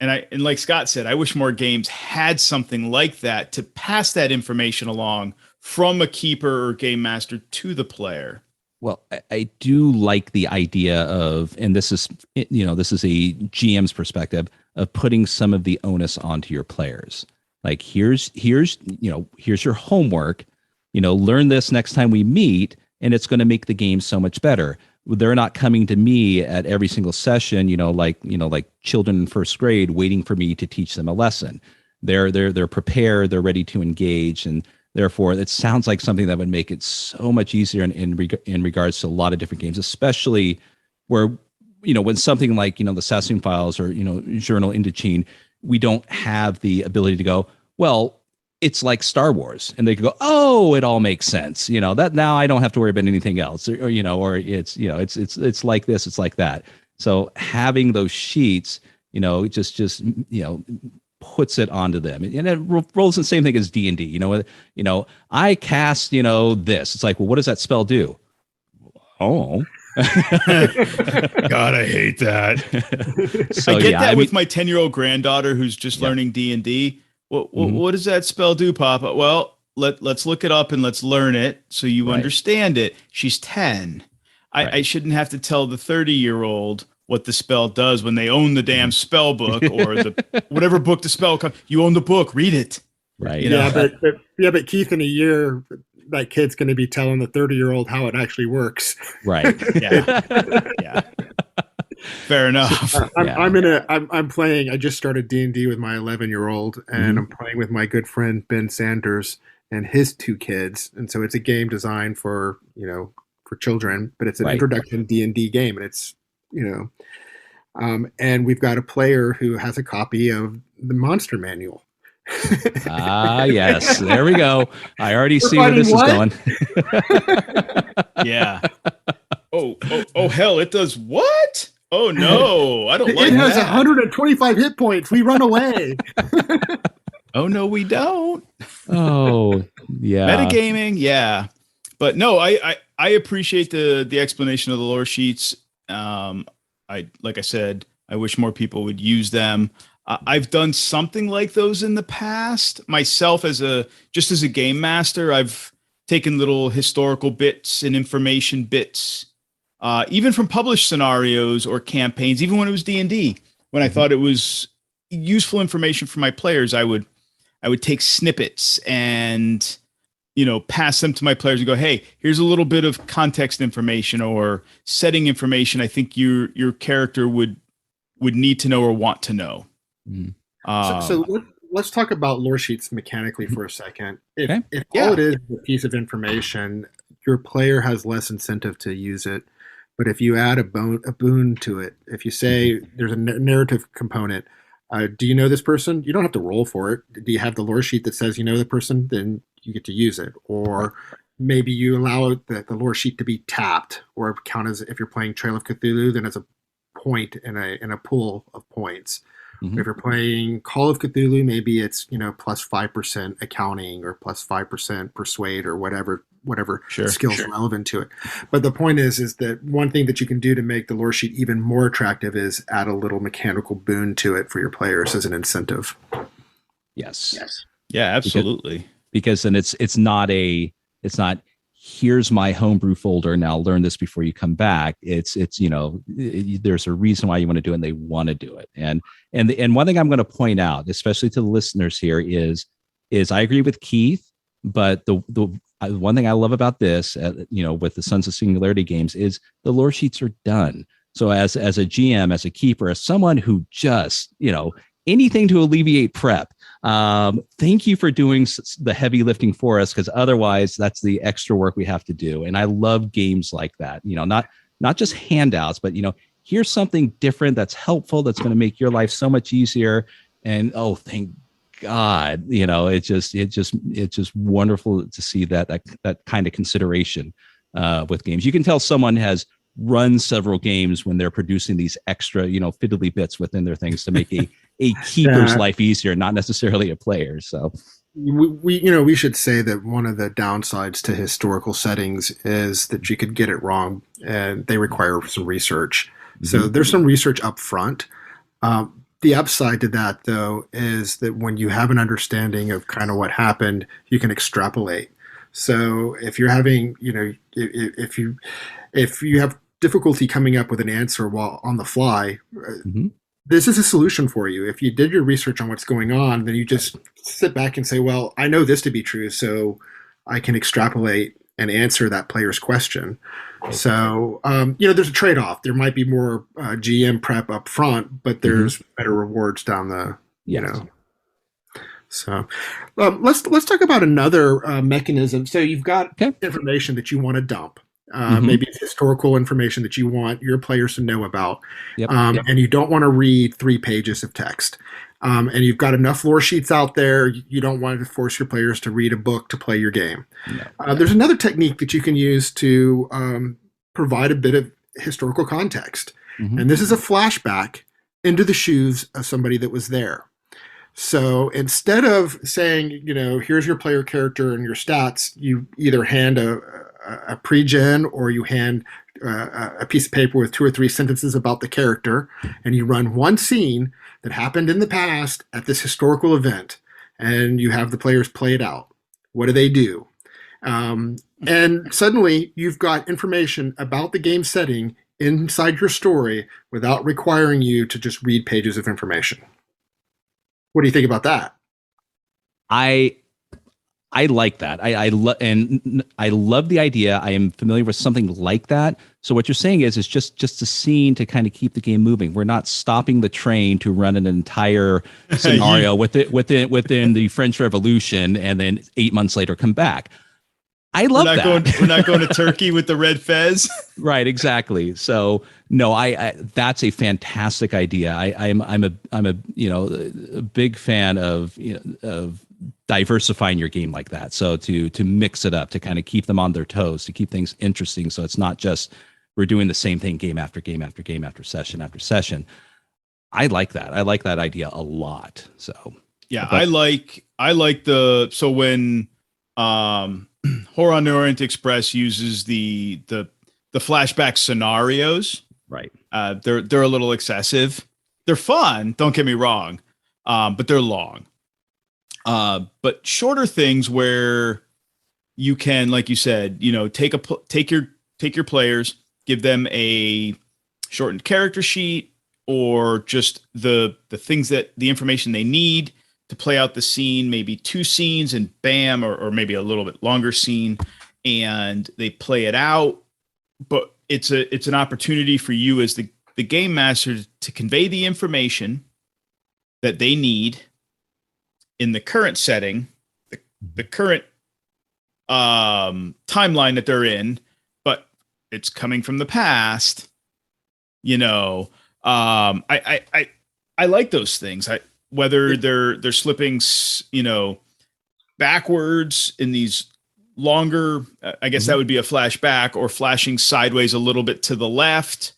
And like Scott said, I wish more games had something like that to pass that information along from a keeper or game master to the player. Well, I do like the idea of, and this is a GM's perspective of putting some of the onus onto your players. Like here's your homework, learn this next time we meet, and it's going to make the game so much better. They're not coming to me at every single session, like children in first grade waiting for me to teach them a lesson. They're prepared, they're ready to engage, and therefore, it sounds like something that would make it so much easier in regards to a lot of different games, especially where, when something like, the Sassoon Files or, Journal Indochine, we don't have the ability to go, well, it's like Star Wars. And they could go, oh, it all makes sense. That now I don't have to worry about anything else. Or it's like this, it's like that. So having those sheets, just puts it onto them, and it rolls the same thing as D&D. I cast this. It's like, well, what does that spell do? Oh, God, I hate that. So I get that with my 10-year-old granddaughter who's just learning D&D. What does that spell do, Papa? Well, let's look it up and let's learn it so you understand it. She's 10. I shouldn't have to tell the 30-year-old what the spell does when they own the damn spell book or the whatever book the spell comes. You own the book, read it. Right. But Keith, in a year, that kid's going to be telling the 30-year-old how it actually works. Right. Yeah. Fair enough. I'm playing. I just started D&D with my 11-year-old, and I'm playing with my good friend Ben Sanders and his two kids. And so it's a game designed for children, but it's an introduction D&D game, and it's and we've got a player who has a copy of the Monster Manual. Yes, there we go. I already see where this is going. Yeah. Oh, hell! It does what? Oh no, I don't like it. It has that. 125 hit points. We run away. Oh no, we don't. Oh yeah. Metagaming, yeah. But no, I appreciate the explanation of the lore sheets. Like I said, I wish more people would use them. I've done something like those in the past myself as a game master. I've taken little historical bits and information bits, even from published scenarios or campaigns, even when it was D&D, when I thought it was useful information for my players, I would take snippets and pass them to my players and go, hey, here's a little bit of context information or setting information I think your character would need to know or want to know. So let's talk about lore sheets mechanically for a second. If all it is a piece of information, your player has less incentive to use it. But if you add a boon to it, if you say there's a narrative component, do you know this person? You don't have to roll for it. Do you have the lore sheet that says you know the person? Then you get to use it. Or maybe you allow the lore sheet to be tapped, or count as, if you're playing Trail of Cthulhu, then it's a point in a pool of points. Mhm. If you're playing Call of Cthulhu, maybe it's, plus 5% accounting or plus 5% persuade or whatever skills relevant to it. But the point is that one thing that you can do to make the lore sheet even more attractive is add a little mechanical boon to it for your players as an incentive. Yes. Yeah, absolutely. Because then it's not here's my homebrew folder, now learn this before you come back. There's a reason why you want to do it, and they want to do it. And one thing I'm going to point out, especially to the listeners here, is I agree with Keith, but the one thing I love about this, with the Sons of Singularity games, is the lore sheets are done. So as a GM, as a keeper, as someone who just, anything to alleviate prep, thank you for doing the heavy lifting for us, because otherwise that's the extra work we have to do. And I love games like that, not just handouts, but, here's something different that's helpful, that's going to make your life so much easier. And thank God, it's just wonderful to see that kind of consideration with games. You can tell someone has run several games when they're producing these extra, fiddly bits within their things to make a keeper's life easier, not necessarily a player. So we should say that one of the downsides to historical settings is that you could get it wrong, and they require some research. So there's some research up front. The upside to that, though, is that when you have an understanding of kind of what happened, you can extrapolate. So if you're having, if you have difficulty coming up with an answer while on the fly, this is a solution for you. If you did your research on what's going on, then you just sit back and say, well, I know this to be true, so I can extrapolate and answer that player's question. So, there's a trade-off. There might be more GM prep up front, but there's better rewards down the, So let's talk about another mechanism. So you've got information that you want to dump. Maybe it's historical information that you want your players to know about. And you don't want to read 3 pages of text. And you've got enough lore sheets out there. You don't want to force your players to read a book to play your game. There's another technique that you can use to provide a bit of historical context. And this is a flashback into the shoes of somebody that was there. So instead of saying, here's your player character and your stats, you either hand a pre-gen or you hand a piece of paper with 2 or 3 sentences about the character, and you run one scene that happened in the past at this historical event, and you have the players play it out. What do they do? And suddenly you've got information about the game setting inside your story without requiring you to just read pages of information. What do you think about that? I like that. I love the idea. I am familiar with something like that. So what you're saying is just a scene to kind of keep the game moving. We're not stopping the train to run an entire scenario within the French Revolution and then 8 months later come back. I love that. We're not going to Turkey with the red fez. Right, exactly. So no, I that's a fantastic idea. I'm a big fan of diversifying your game like that. So to mix it up, to kind of keep them on their toes, to keep things interesting. So it's not just we're doing the same thing game after game after game after session after session. I like that. I like that idea a lot. So yeah, I like so when Horror on the Orient Express uses the flashback scenarios, right? They're a little excessive. They're fun, don't get me wrong, but they're long. But shorter things where you can, like you said, take your players, give them a shortened character sheet, or just the things that the information they need to play out the scene, maybe 2 scenes and bam, or maybe a little bit longer scene, and they play it out. But it's an opportunity for you as the game master to convey the information that they need in the current setting, the current timeline that they're in, but it's coming from the past. I like those things. Whether they're slipping, backwards in these longer, I guess that would be a flashback, or flashing sideways a little bit to the left.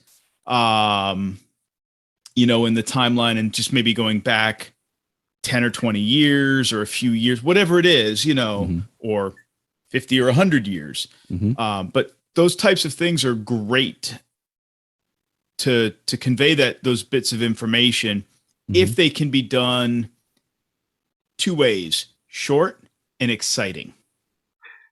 in the timeline and just maybe going back 10 or 20 years or a few years, whatever it is, or 50 or 100 years. But those types of things are great to convey those bits of information if they can be done two ways, short and exciting.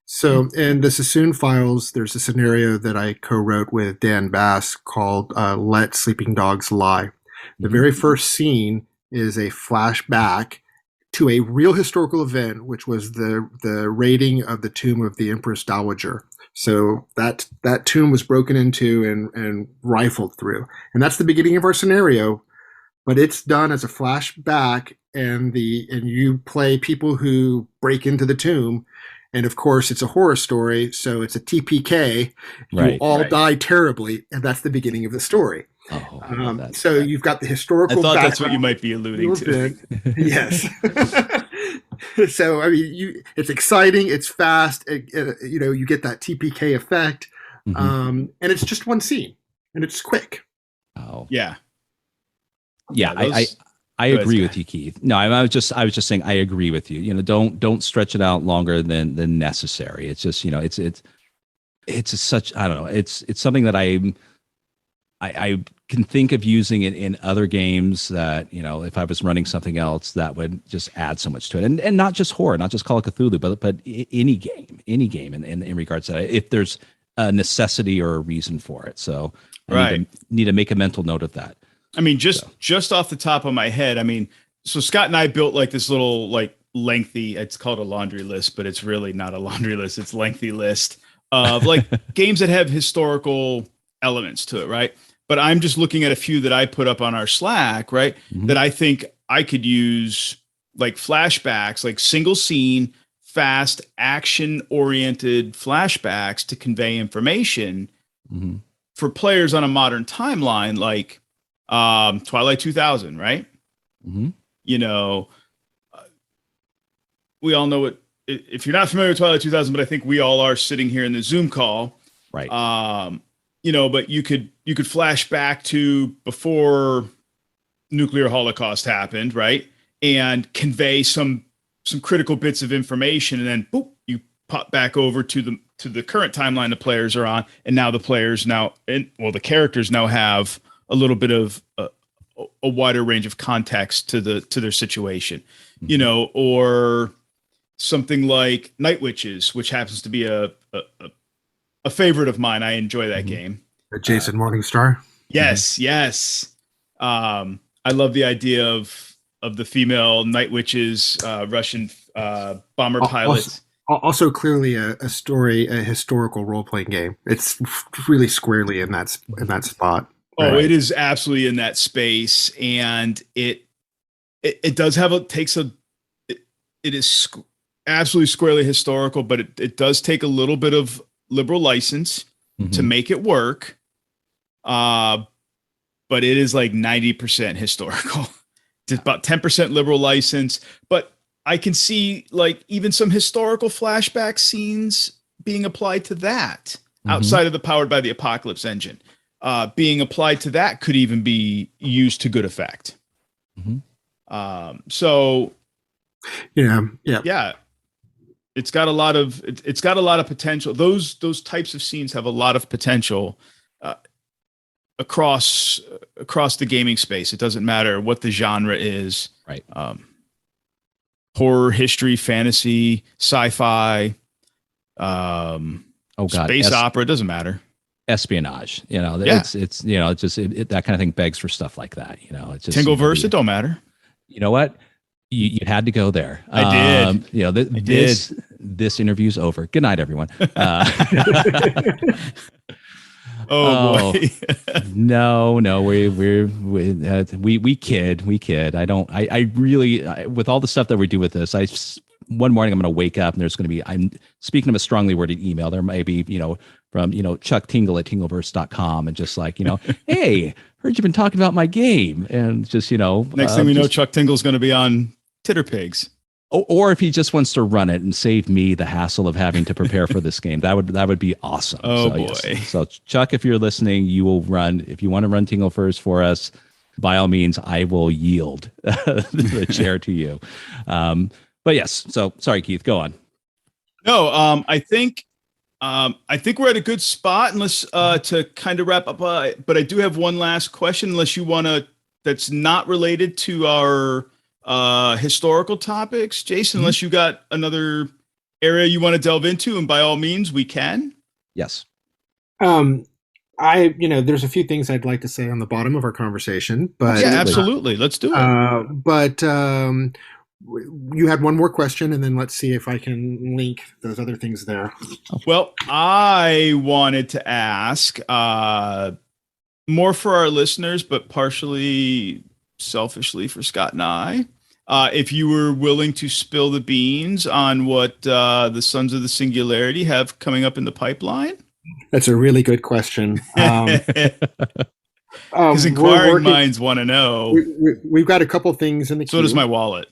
So in the Sassoon Files, there's a scenario that I co-wrote with Dan Bass called Let Sleeping Dogs Lie. The very first scene is a flashback to a real historical event, which was the raiding of the tomb of the Empress Dowager. So that tomb was broken into and rifled through. And that's the beginning of our scenario, but it's done as a flashback, and you play people who break into the tomb. And of course, it's a horror story, so it's a TPK. You all die terribly, and that's the beginning of the story. So you've got the historical. I thought that's what you might be alluding to. Yes. So I mean, it's exciting, it's fast. You get that TPK effect, and it's just one scene, and it's quick. Oh, yeah. I agree with you, Keith. No, I was just saying I agree with you. Don't stretch it out longer than necessary. It's just it's such, I don't know. It's something that I can think of using it in other games that if I was running something else that would just add so much to it, and not just horror, not just Call of Cthulhu, but any game in regards to that, if there's a necessity or a reason for it. So I need to make a mental note of that. I mean, just off the top of my head, so Scott and I built like this little lengthy, it's called a laundry list, but it's really not a laundry list. It's lengthy list of games that have historical elements to it. Right. But I'm just looking at a few that I put up on our Slack, right. That I think I could use flashbacks, single scene, fast action oriented flashbacks to convey information for players on a modern timeline, Twilight 2000, right? We all know it. If you're not familiar with Twilight 2000, but I think we all are sitting here in the Zoom call, right? But you could flash back to before nuclear holocaust happened, right? And convey some critical bits of information, and then boop, you pop back over to the current timeline the players are on, and now the characters now have a little bit of a wider range of context to their situation, or something like Night Witches, which happens to be a favorite of mine. I enjoy that game. Jason Morningstar. Yes. I love the idea of the female Night Witches, Russian bomber pilots. Also clearly a historical role-playing game. It's really squarely in that spot. Oh, right. It is absolutely in that space, and it does have it is absolutely squarely historical, but it does take a little bit of liberal license to make it work. But it is 90% historical. It's about 10% liberal license, but I can see even some historical flashback scenes being applied to that outside of the Powered by the Apocalypse engine. Being applied to that could even be used to good effect. So it's got a lot of potential. Those types of scenes have a lot of potential across the gaming space. It doesn't matter what the genre is, right? Horror, history, fantasy, sci-fi, space opera. It doesn't matter. Espionage, it's that kind of thing begs for stuff like that. It's just Tingleverse. It don't matter. You know what? You had to go there. I did. This interview's over. Good night, everyone. Oh boy. No, we kid. I really, with all the stuff that we do with this, one morning I'm going to wake up and there's going to be, I'm speaking of a strongly worded email. There may be, from, Chuck Tingle at tingleverse.com and just hey, heard you've been talking about my game. And just, next thing we know, Chuck Tingle's going to be on Titterpigs. Or if he just wants to run it and save me the hassle of having to prepare for this game, that would be awesome. Oh, boy. Yes. So Chuck, if you're listening, you will run, if you want to run Tingleverse for us, by all means, I will yield the chair to you. But yes, so sorry, Keith, go on. No, I think we're at a good spot, unless to kind of wrap up. But I do have one last question, unless you want to. That's not related to our historical topics, Jason. Unless you got another area you want to delve into, and by all means, we can. Yes. There's a few things I'd like to say on the bottom of our conversation, but yeah, absolutely. Let's do it. But you had one more question, and then let's see if I can link those other things there. Well, I wanted to ask more for our listeners, but partially selfishly for Scott and I, if you were willing to spill the beans on what the Sons of the Singularity have coming up in the pipeline. That's a really good question. Because inquiring minds want to know. We've got a couple things in the queue. So does my wallet.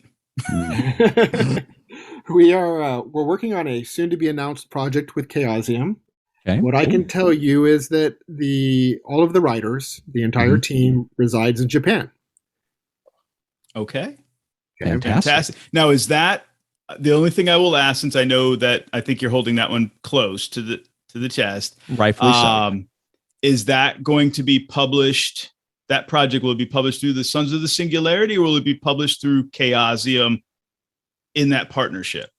We're working on a soon-to-be-announced project with Chaosium. Okay. What I can tell you is that all of the writers, the entire team, resides in Japan. Okay. Fantastic. Now, is that the only thing I will ask, since I know that I think you're holding that one close to the chest? Rightfully so. Is that going to be published? That project will be published through the Sons of the Singularity, or will it be published through Chaosium in that partnership?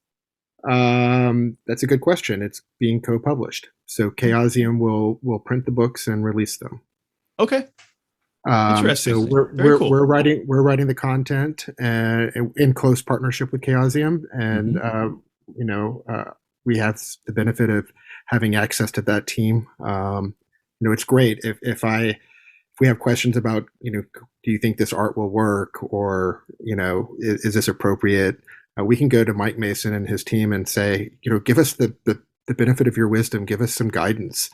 That's a good question. It's being co-published, so Chaosium will print the books and release them. Okay. Interesting. So we're writing the content in close partnership with Chaosium, and we have the benefit of having access to that team. It's great if we have questions about, do you think this art will work, or is this appropriate? We can go to Mike Mason and his team and say, give us the benefit of your wisdom, give us some guidance.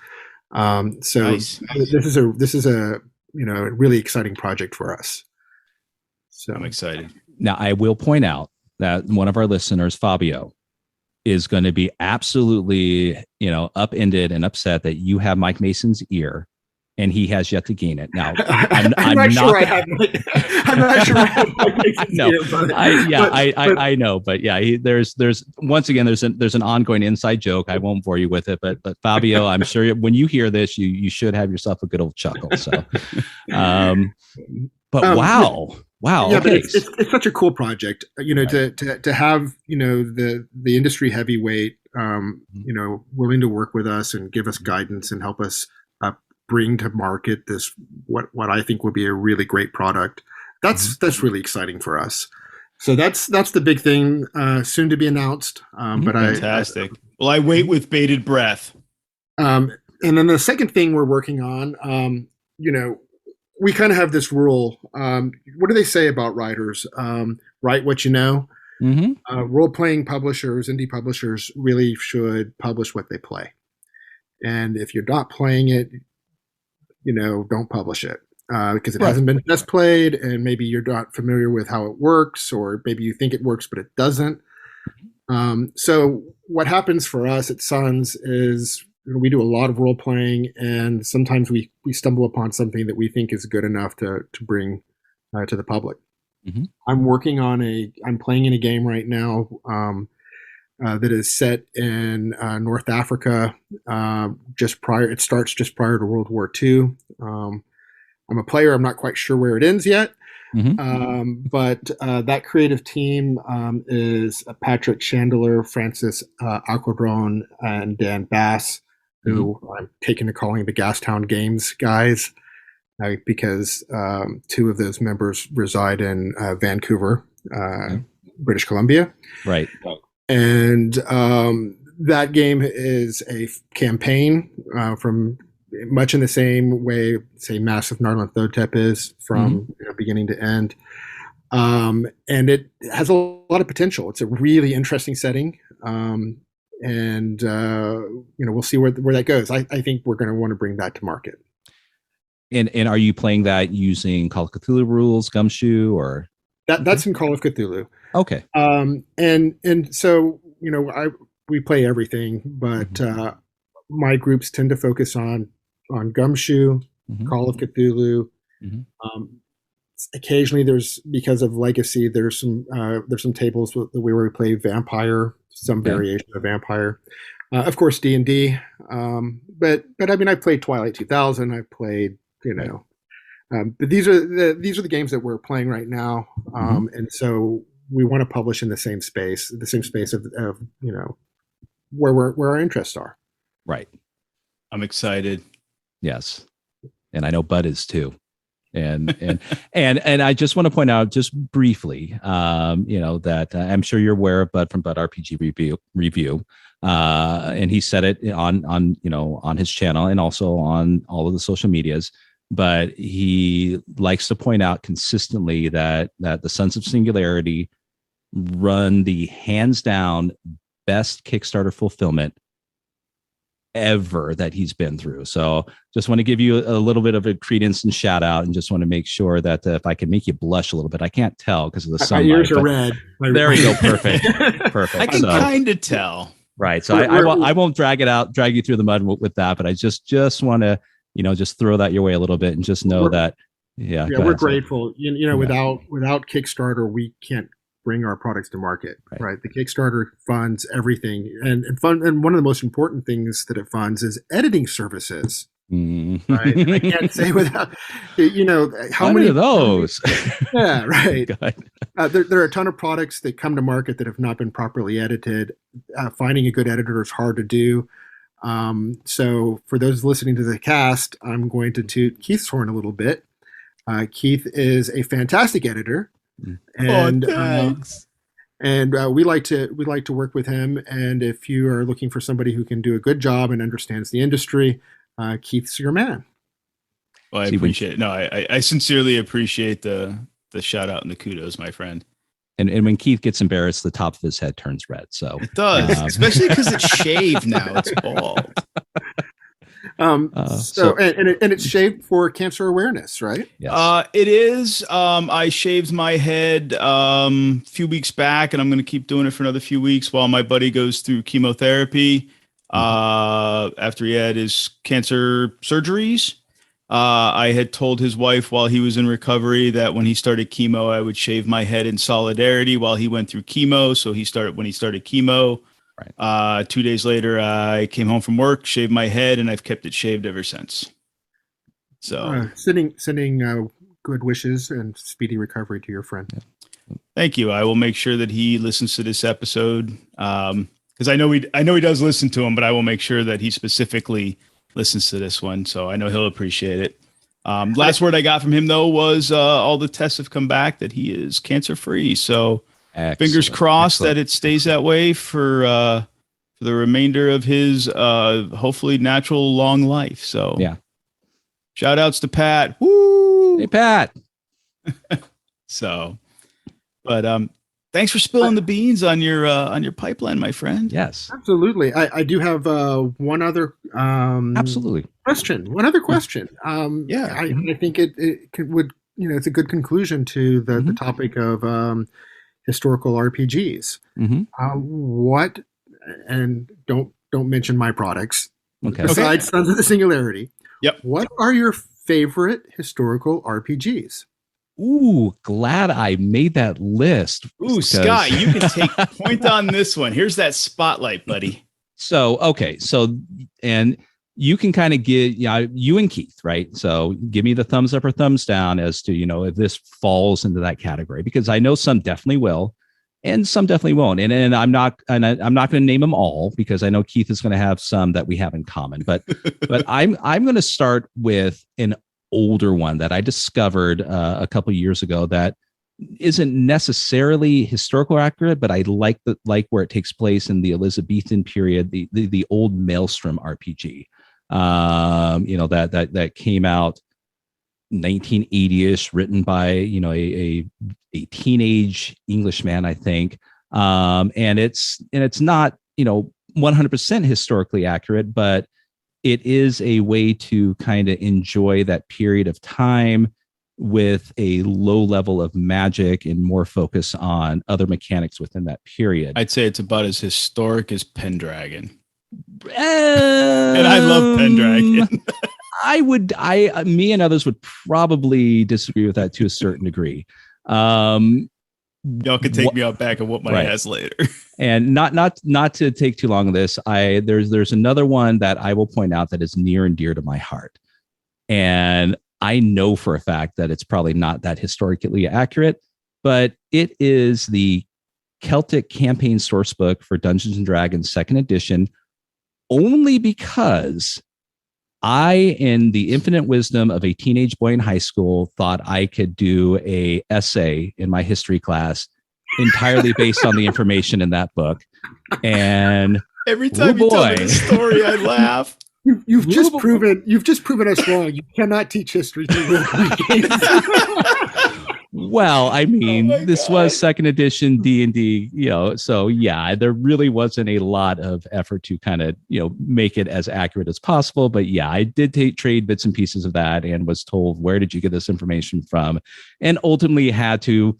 So nice. This is a really exciting project for us. So I'm excited. Now, I will point out that one of our listeners, Fabio, is going to be absolutely, upended and upset that you have Mike Mason's ear and he has yet to gain it. Now, I'm not sure I have Mike Mason's ear. I know, but yeah, there's once again, there's an ongoing inside joke. I won't bore you with it, but Fabio, I'm sure when you hear this, you should have yourself a good old chuckle. So, wow. Yeah, okay. But it's such a cool project, to have, the industry heavyweight, willing to work with us and give us guidance and help us bring to market this, what I think will be a really great product. That's really exciting for us. So that's the big thing, soon to be announced. But fantastic. Well, I wait with bated breath. And then the second thing we're working on, we kind of have this rule. What do they say about writers? Write what you know. Role-playing publishers, indie publishers, really should publish what they play. And if you're not playing it, don't publish it because it hasn't been test played, and maybe you're not familiar with how it works, or maybe you think it works but it doesn't. So what happens for us at Sons is, we do a lot of role playing, and sometimes we stumble upon something that we think is good enough to bring to the public. I'm playing in a game right now that is set in North Africa. It starts just prior to World War II. I'm a player. I'm not quite sure where it ends yet. But that creative team is Patrick Chandler, Francis Aquadron, and Dan Bass, who I'm taken to calling the Gastown Games guys, because two of those members reside in Vancouver, British Columbia. Right. And that game is a campaign from much in the same way, say, Massive Nyarlathotep is, from beginning to end. And it has a lot of potential. It's a really interesting setting. And we'll see where that goes. I think we're going to want to bring that to market. And are you playing that using Call of Cthulhu rules, Gumshoe, or that's in Call of Cthulhu? Okay. And so we play everything, but my groups tend to focus on Gumshoe, Call of Cthulhu, occasionally there's, because of legacy, there's some tables where we play vampire, some variation of vampire. Of course, D&D. But I mean, I played Twilight 2000. I played, but these are the games that we're playing right now. And so we want to publish in the same space of where our interests are. Right. I'm excited. Yes. And I know Bud is too. And I just want to point out just briefly, that I'm sure you're aware of Bud from Bud RPG Review. And he said it on his channel and also on all of the social medias. But he likes to point out consistently that the Sons of Singularity run the hands down best Kickstarter fulfillment ever that he's been through. So just want to give you a little bit of a credence and shout out, and just want to make sure that if I can make you blush a little bit, I can't tell because of the sunlight. My ears are red. There you go. Perfect. I can kind of tell. Right. So I won't drag you through the mud with that, but I just want to, just throw that your way a little bit and just know that. Yeah. We're grateful. Without Kickstarter, we can't bring our products to market. Right. The Kickstarter funds everything, and one of the most important things that it funds is editing services. Right. And I can't say without, how many of those. Yeah. Right. There are a ton of products that come to market that have not been properly edited. Finding a good editor is hard to do. So for those listening to the cast, I'm going to toot Keith's horn a little bit. Keith is a fantastic editor, and we like to work with him. And if you are looking for somebody who can do a good job and understands the industry, Keith's your man. Well, I appreciate it. No, I sincerely appreciate the shout out and the kudos, my friend. And when Keith gets embarrassed, the top of his head turns red. So it does, especially because it's shaved now. It's bald. And it's shaved for cancer awareness, right? Yes. It is. I shaved my head a few weeks back, and I'm going to keep doing it for another few weeks while my buddy goes through chemotherapy. After he had his cancer surgeries. I had told his wife while he was in recovery that when he started chemo, I would shave my head in solidarity while he went through chemo. So when he started chemo, 2 days later, I came home from work, shaved my head, and I've kept it shaved ever since. So sending good wishes and speedy recovery to your friend. Yeah. Thank you. I will make sure that he listens to this episode. Because I know he does listen to him, but I will make sure that he specifically listens to this one, so I know he'll appreciate it. Last word I got from him though was all the tests have come back that he is cancer free. So fingers crossed that it stays that way for the remainder of his hopefully natural long life. So shout outs to Pat. Woo! Hey Pat. So, but thanks for spilling the beans on your pipeline, my friend. Yes, absolutely. I do have one other absolutely question. One other question. I think it's a good conclusion to the topic of historical RPGs. What, and don't mention my products. Okay. Besides Sons of the Singularity. Yep. What are your favorite historical RPGs? Ooh, glad I made that list. Ooh, Scott, you can take point on this one. Here's that spotlight, buddy. So, and you can kind of give, you and Keith, right? So give me the thumbs up or thumbs down as to, if this falls into that category, because I know some definitely will and some definitely won't. And I'm not going to name them all because I know Keith is going to have some that we have in common, but I'm going to start with an older one that I discovered a couple of years ago that isn't necessarily historical accurate, but I like where it takes place in the Elizabethan period, the old Maelstrom RPG, that came out 1980ish, written by a teenage Englishman, I think, and it's not 100% historically accurate, but it is a way to kind of enjoy that period of time with a low level of magic and more focus on other mechanics within that period. I'd say it's about as historic as Pendragon. And I love Pendragon. Me and others would probably disagree with that to a certain degree. Y'all can take me out back and whoop my ass later. And not to take too long on this. There's another one that I will point out that is near and dear to my heart. And I know for a fact that it's probably not that historically accurate, but it is the Celtic Campaign Sourcebook for Dungeons and Dragons 2nd edition, only because I, in the infinite wisdom of a teenage boy in high school, thought I could do a essay in my history class entirely based on the information in that book. And every time you tell me the story, I laugh. You've just proven us wrong. You cannot teach history through role-playing games. Well, I mean, this was 2nd edition D&D, so yeah, there really wasn't a lot of effort to kind of, make it as accurate as possible. But yeah, I did trade bits and pieces of that and was told, where did you get this information from? And ultimately had to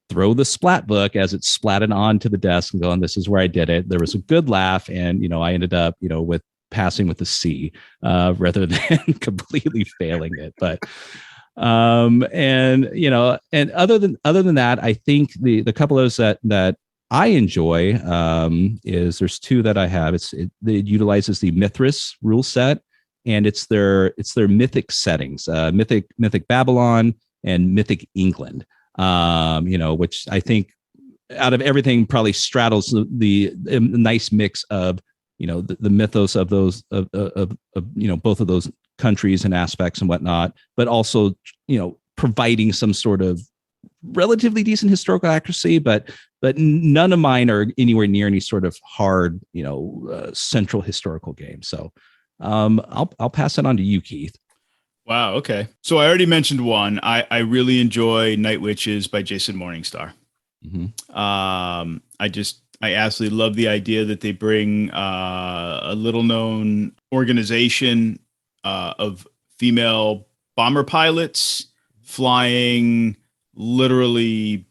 throw the splat book as it splatted onto the desk and going, this is where I did it. There was a good laugh. And, I ended up, with passing with a C rather than completely failing it. But and other than that, I think the couple of those that I enjoy is there's two that I have. It utilizes the Mithras rule set, and it's their mythic settings, mythic Babylon and mythic England, which I think out of everything probably straddles the nice mix of the mythos of those of both of those countries and aspects and whatnot, but also, providing some sort of relatively decent historical accuracy, but none of mine are anywhere near any sort of hard, central historical game. So I'll pass it on to you, Keith. Wow. Okay. So I already mentioned one. I really enjoy Night Witches by Jason Morningstar. Mm-hmm. I absolutely love the idea that they bring a little known organization of female bomber pilots flying literally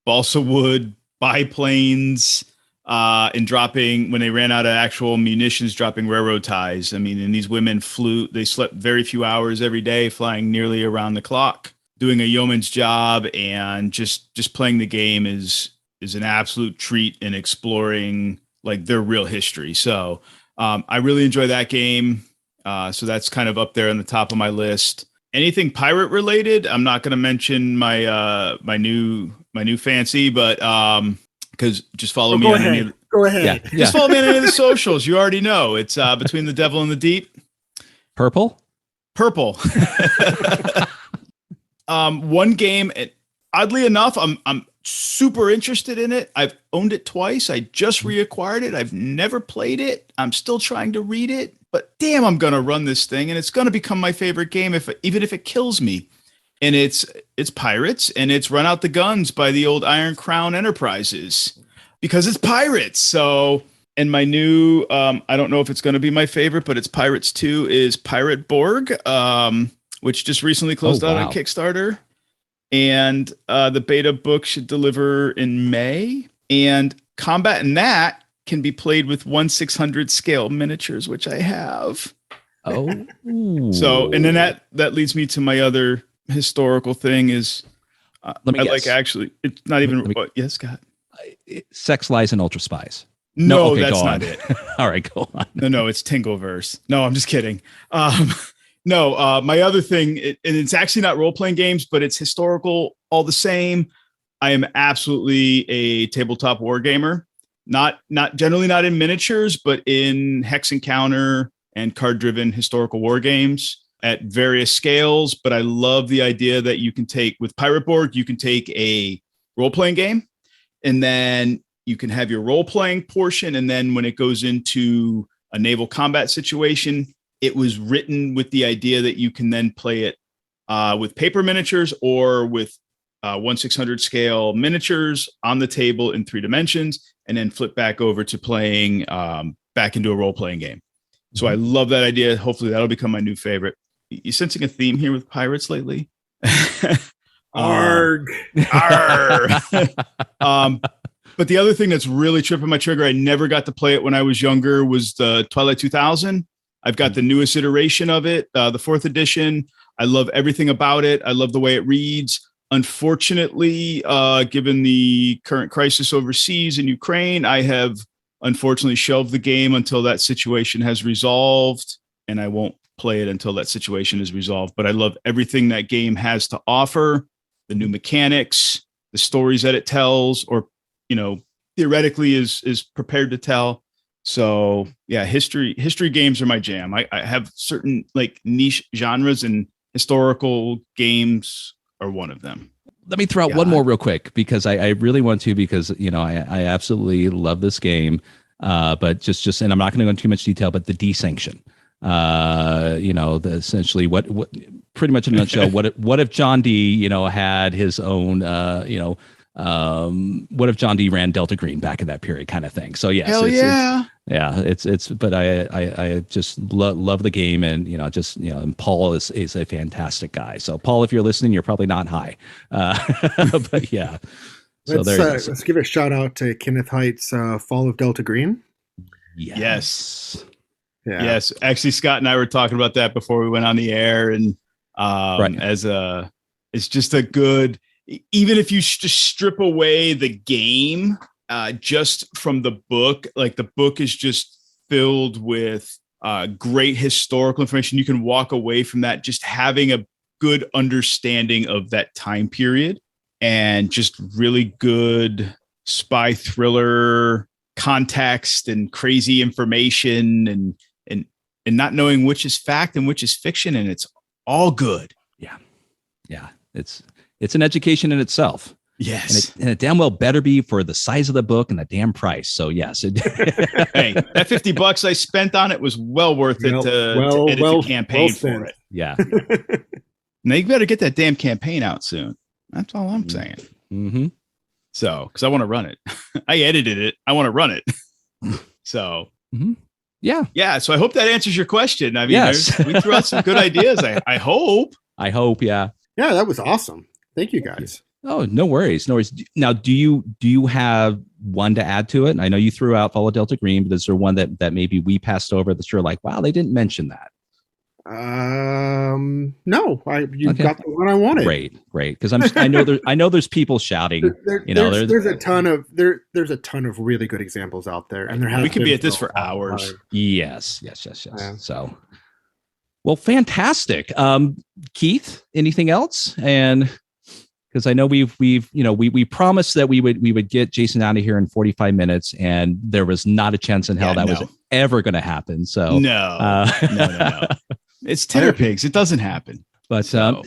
balsa wood biplanes and dropping, when they ran out of actual munitions, dropping railroad ties. I mean, and these women they slept very few hours every day, flying nearly around the clock, doing a yeoman's job, and just playing the game is an absolute treat in exploring like their real history. So I really enjoy that game. So that's kind of up there on the top of my list. Anything pirate related, I'm not going to mention my my new fancy, but because just follow me on any. Go ahead. Yeah. Just follow me on any of the socials. You already know it's Between the Devil and the Deep. Purple. One game. Oddly enough, I'm super interested in it. I've owned it twice. I just reacquired it. I've never played it. I'm still trying to read it. But damn, I'm gonna run this thing, and it's gonna become my favorite game even if it kills me. And it's pirates, and it's Run Out the Guns by the old Iron Crown Enterprises, because it's pirates. So, and my new I don't know if it's gonna be my favorite, but it's Pirates 2 is Pirate Borg, which just recently closed out on Kickstarter, and the beta book should deliver in May. And combat in that can be played with 1/600 scale miniatures, which I have. Oh, so, and then that leads me to my other historical thing is let me guess. like, actually, it's not even. Yes, Scott. Sex, Lies, and Ultra Spies. No, okay, that's not it. All right, go on. No, it's Tingleverse. No, I'm just kidding. No, my other thing, and it's actually not role-playing games, but it's historical all the same. I am absolutely a tabletop war gamer. Not generally not in miniatures, but in hex encounter and card-driven historical war games at various scales. But I love the idea that you can take, with Pirate Borg, you can take a role-playing game, and then you can have your role-playing portion. And then when it goes into a naval combat situation, it was written with the idea that you can then play it with paper miniatures or with 1/600 scale miniatures on the table in 3 dimensions, and then flip back over to playing back into a role-playing game. So I love that idea. Hopefully that'll become my new favorite. You sensing a theme here with pirates lately? Arg. But the other thing that's really tripping my trigger, I never got to play it when I was younger, was the Twilight 2000. I've got the newest iteration of it, the 4th edition. I love everything about it. I love the way it reads. Unfortunately, given the current crisis overseas in Ukraine, I have unfortunately shelved the game until that situation has resolved, and I won't play it until that situation is resolved. But I love everything that game has to offer, the new mechanics, the stories that it tells, or, theoretically is prepared to tell. So yeah, history games are my jam. I have certain like niche genres, and historical games are one of them. Let me throw out one more real quick, because I really want to, because I absolutely love this game. But just and I'm not going to go into too much detail, but the desanction. Essentially what pretty much in a nutshell, what if John D, had his own what if John D ran Delta Green back in that period, kind of thing. So yes, but I just love the game, and and Paul is a fantastic guy. So Paul, if you're listening, you're probably not high, but yeah. So let's give a shout out to Kenneth Height's Fall of Delta Green. Yes. Yeah. Yes. Actually, Scott and I were talking about that before we went on the air, and it's just a good. Even if you just strip away the game, just from the book, like the book is just filled with great historical information. You can walk away from that just having a good understanding of that time period, and just really good spy thriller context and crazy information, and not knowing which is fact and which is fiction, and it's all good. Yeah. It's an education in itself. Yes. And it damn well better be for the size of the book and the damn price. So yes. Hey, that $50 I spent on it was well worth it to edit the campaign for it. Yeah. Now you better get that damn campaign out soon. That's all I'm saying. Mm-hmm. So, because I want to run it. I edited it. I want to run it. So, yeah. So I hope that answers your question. I mean, yes. We threw out some good ideas. I hope. Yeah. Yeah, that was awesome. Thank you, guys. Oh, no worries. Now, do you have one to add to it? I know you threw out Fall of Delta Green, but is there one that maybe we passed over that you're like, wow, they didn't mention that? No, you got the one I wanted. Great. Because I know there's people shouting. There's a ton of really good examples out there, and we could be at this for hours. Yes. Yeah. So, well, fantastic. Keith, anything else? And because I know we promised that we would get Jason out of here in 45 minutes, and there was not a chance in hell was ever going to happen. So no. It's Titterpigs. It doesn't happen. But so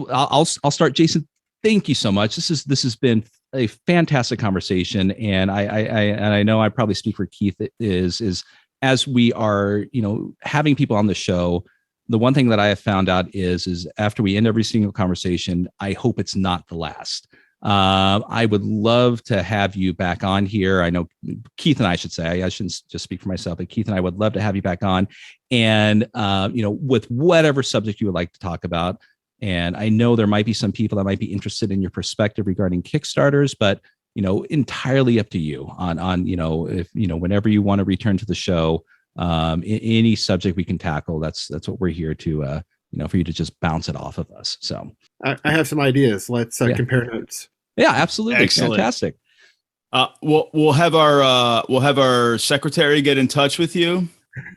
I'll start. Jason, thank you so much. This has been a fantastic conversation, and I know I probably speak for Keith. Is as we are having people on the show, the one thing that I have found out is after we end every single conversation, I hope it's not the last. I would love to have you back on here. I know Keith and I should say, I shouldn't just speak for myself, but Keith and I would love to have you back on, and with whatever subject you would like to talk about. And I know there might be some people that might be interested in your perspective regarding Kickstarters, but entirely up to you on if whenever you want to return to the show. Any subject we can tackle, that's what we're here to for you to just bounce it off of us. So I have some ideas. Let's compare notes. Yeah, absolutely. Excellent. Fantastic. We'll have our secretary get in touch with you.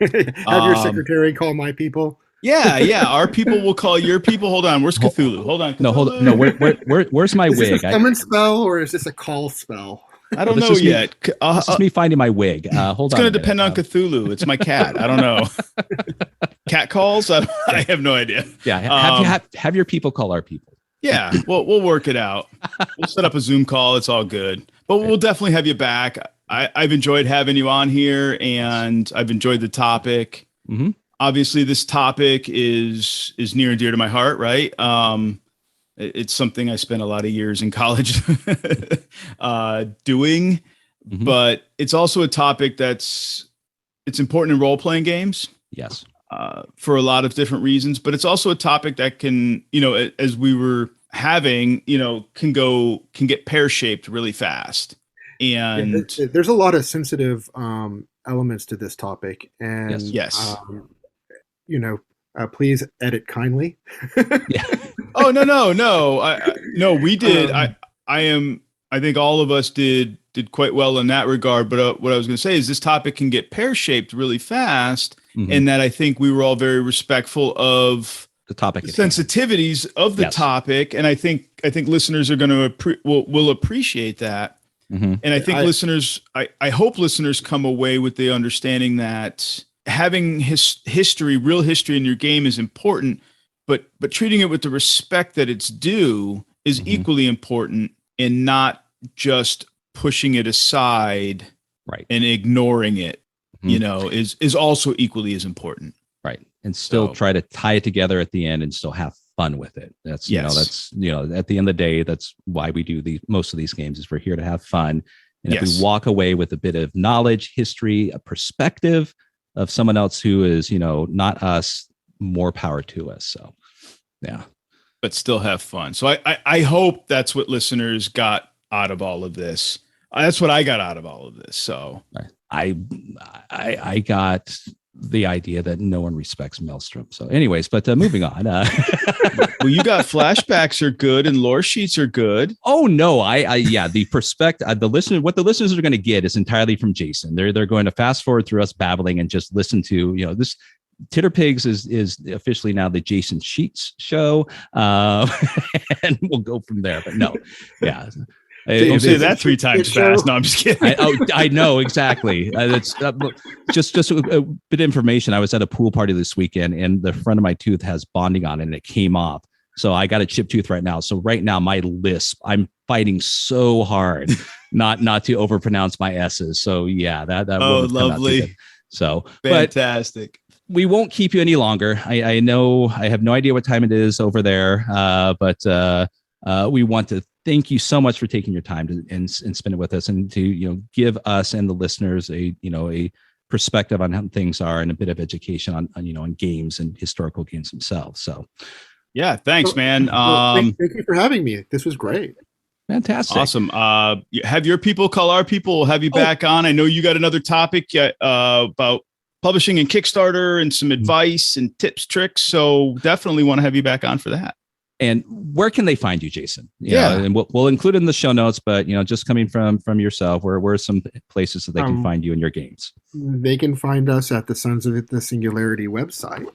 Have your secretary call my people. Yeah. Our people will call your people. Hold on. Where's Cthulhu? Hold on. Cthulhu. No, hold on. No, where's my wig? Is this a summon spell or is this a call spell? I don't know yet. This is me finding my wig. Hold on. It's going to depend on Cthulhu. It's my cat. I don't know. Cat calls? I have no idea. Yeah. Have your people call our people. Yeah. We'll work it out. We'll set up a Zoom call. It's all good. But we'll definitely have you back. I've enjoyed having you on here, and I've enjoyed the topic. Mm-hmm. Obviously, this topic is near and dear to my heart, right? It's something I spent a lot of years in college doing, but it's also a topic it's important in role-playing games. Yes. For a lot of different reasons, but it's also a topic that can, as we were having, can get pear-shaped really fast. And there's a lot of sensitive elements to this topic. And yes. please edit kindly. Yeah. Oh, no. We did. I think all of us did quite well in that regard. But what I was going to say is this topic can get pear-shaped really fast. Mhm. And that I think we were all very respectful of The topic. the sensitivities of the Yes. topic. And I think listeners are going to will appreciate that. Mhm. And I think I hope listeners come away with the understanding that having real history in your game is important, but treating it with the respect that it's due is Mhm. equally important, and not just pushing it aside Right. and ignoring it, Mhm. is also equally as important. Right. And still So- try to tie it together at the end and still have fun with it. That's, Yes. at the end of the day, that's why we do most of these games, is we're here to have fun. And if Yes. we walk away with a bit of knowledge, history, a perspective of someone else who is, not us, more power to us. So, yeah. But still have fun. So I hope that's what listeners got out of all of this. That's what I got out of all of this. So I got the idea that no one respects Maelstrom. So anyways, but moving on. well, you got flashbacks are good and lore sheets are good. Oh no, the perspective, what the listeners are going to get is entirely from Jason. They're going to fast forward through us babbling and just listen to, this Titterpigs is officially now the Jason Sheets show. And we'll go from there, but no. Yeah. Don't say that 3 times fast. No, I'm just kidding. I know exactly. That's just a bit of information. I was at a pool party this weekend, and the front of my tooth has bonding on it, and it came off. So I got a chipped tooth right now. So right now, my lisp, I'm fighting so hard not to overpronounce my S's. So yeah, that oh, lovely. So fantastic. We won't keep you any longer. I know I have no idea what time it is over there, but we want to thank you so much for taking your time and spend it with us, and to give us and the listeners a perspective on how things are, and a bit of education on games and historical games themselves. So yeah, thanks, man. Thank you for having me. This was great. Fantastic. Awesome. Have your people call our people. We'll have you back on. I know you got another topic about publishing and Kickstarter and some advice and tips, tricks. So definitely want to have you back on for that. And where can they find you, Jason? And we'll include it in the show notes, but just coming from yourself, where are some places that they can find you in your games? They can find us at the Sons of the Singularity website.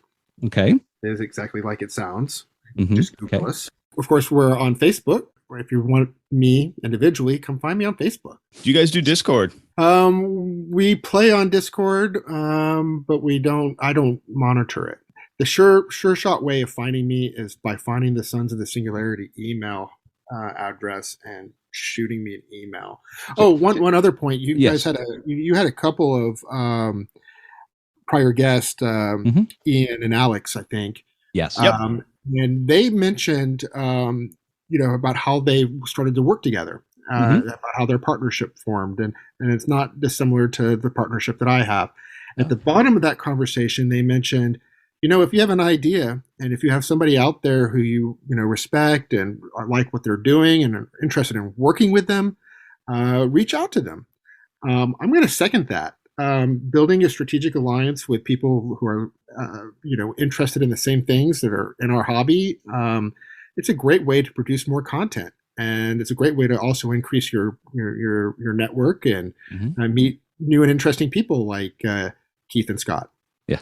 Okay. It is exactly like it sounds. Mm-hmm. Just Google us. Of course, we're on Facebook. Or if you want me individually, come find me on Facebook. Do you guys do Discord? We play on Discord, but I don't monitor it. The sure shot way of finding me is by finding the Sons of the Singularity email address and shooting me an email. Oh, one other point. You guys had a couple of prior guests, Ian and Alex, I think. Yes. And they mentioned about how they started to work together, about how their partnership formed, and it's not dissimilar to the partnership that I have. At the bottom of that conversation, they mentioned, if you have an idea, and if you have somebody out there who you respect and like what they're doing and are interested in working with them, reach out to them. I'm going to second that. Building a strategic alliance with people who are, interested in the same things that are in our hobby. It's a great way to produce more content, and it's a great way to also increase your network and meet new and interesting people like Keith and Scott. Yeah.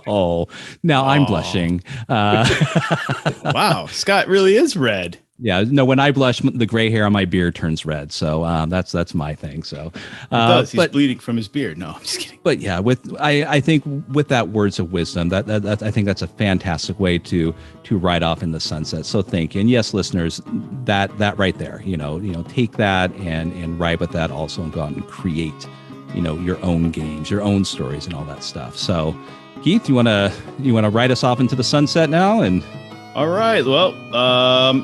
Oh, now I'm blushing. Wow, Scott really is red. Yeah, no, when I blush, the gray hair on my beard turns red. So that's my thing. So he's bleeding from his beard. No, I'm just kidding. But yeah, I think with that words of wisdom, that I think that's a fantastic way to ride off in the sunset. So thank you. And yes, listeners, that right there, take that and ride with that also, and go out and create, your own games, your own stories, and all that stuff. So Keith, you wanna ride us off into the sunset now? And all right. Well,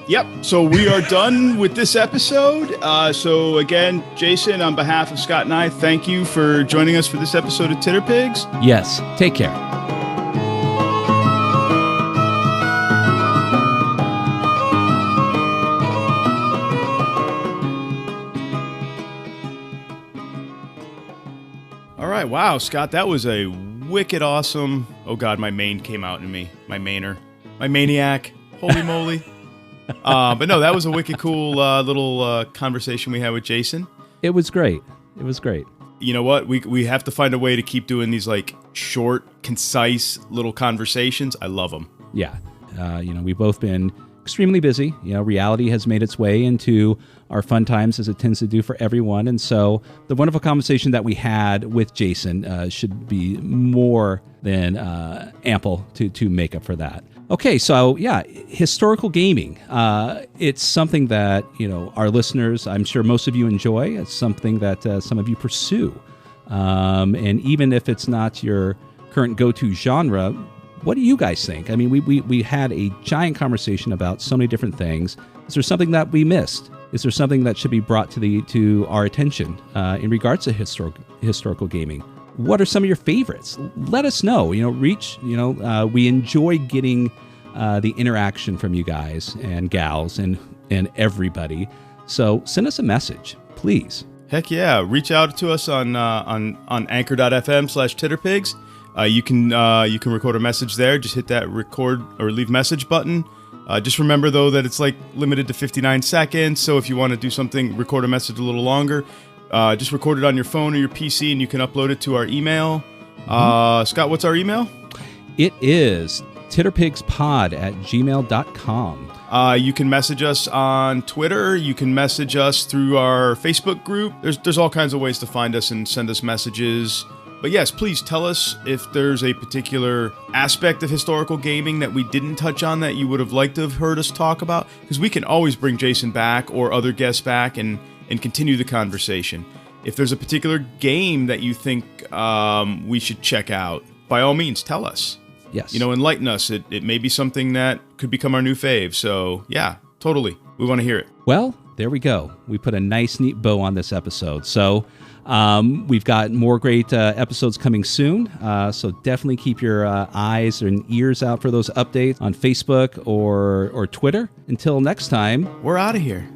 yep. So we are done with this episode. So again, Jason, on behalf of Scott and I, thank you for joining us for this episode of Titterpigs. Yes. Take care. All right. Wow, Scott, that was a wicked awesome. Oh God, my main came out in me. My maniac. Holy moly. But no, that was a wicked cool little conversation we had with Jason. It was great. It was great. You know what? We have to find a way to keep doing these like short, concise little conversations. I love them. Yeah. We've both been extremely busy. Reality has made its way into our fun times as it tends to do for everyone. And so the wonderful conversation that we had with Jason should be more than ample to make up for that. Okay, so yeah, historical gaming. It's something that, our listeners, I'm sure most of you enjoy. It's something that some of you pursue. And even if it's not your current go-to genre, what do you guys think? I mean, we had a giant conversation about so many different things. Is there something that we missed? Is there something that should be brought to our attention in regards to historical gaming? What are some of your favorites? Let us know. We enjoy getting the interaction from you guys and gals and everybody. So send us a message, please. Heck yeah! Reach out to us on anchor.fm/Titterpigs. You can record a message there. Just hit that record or leave message button. Just remember though that it's like limited to 59 seconds. So if you want to do something, record a message a little longer. Just record it on your phone or your PC, and you can upload it to our email. Scott, what's our email? It is titterpigspod@gmail.com. You can message us on Twitter. You can message us through our Facebook group. There's all kinds of ways to find us and send us messages. But yes, please tell us if there's a particular aspect of historical gaming that we didn't touch on that you would have liked to have heard us talk about. Because we can always bring Jason back or other guests back and continue the conversation. If there's a particular game that you think we should check out, by all means, tell us. Yes. Enlighten us. It may be something that could become our new fave. So, yeah, totally. We want to hear it. Well, there we go. We put a nice, neat bow on this episode. So we've got more great episodes coming soon. So definitely keep your eyes and ears out for those updates on Facebook or Twitter. Until next time, we're out of here.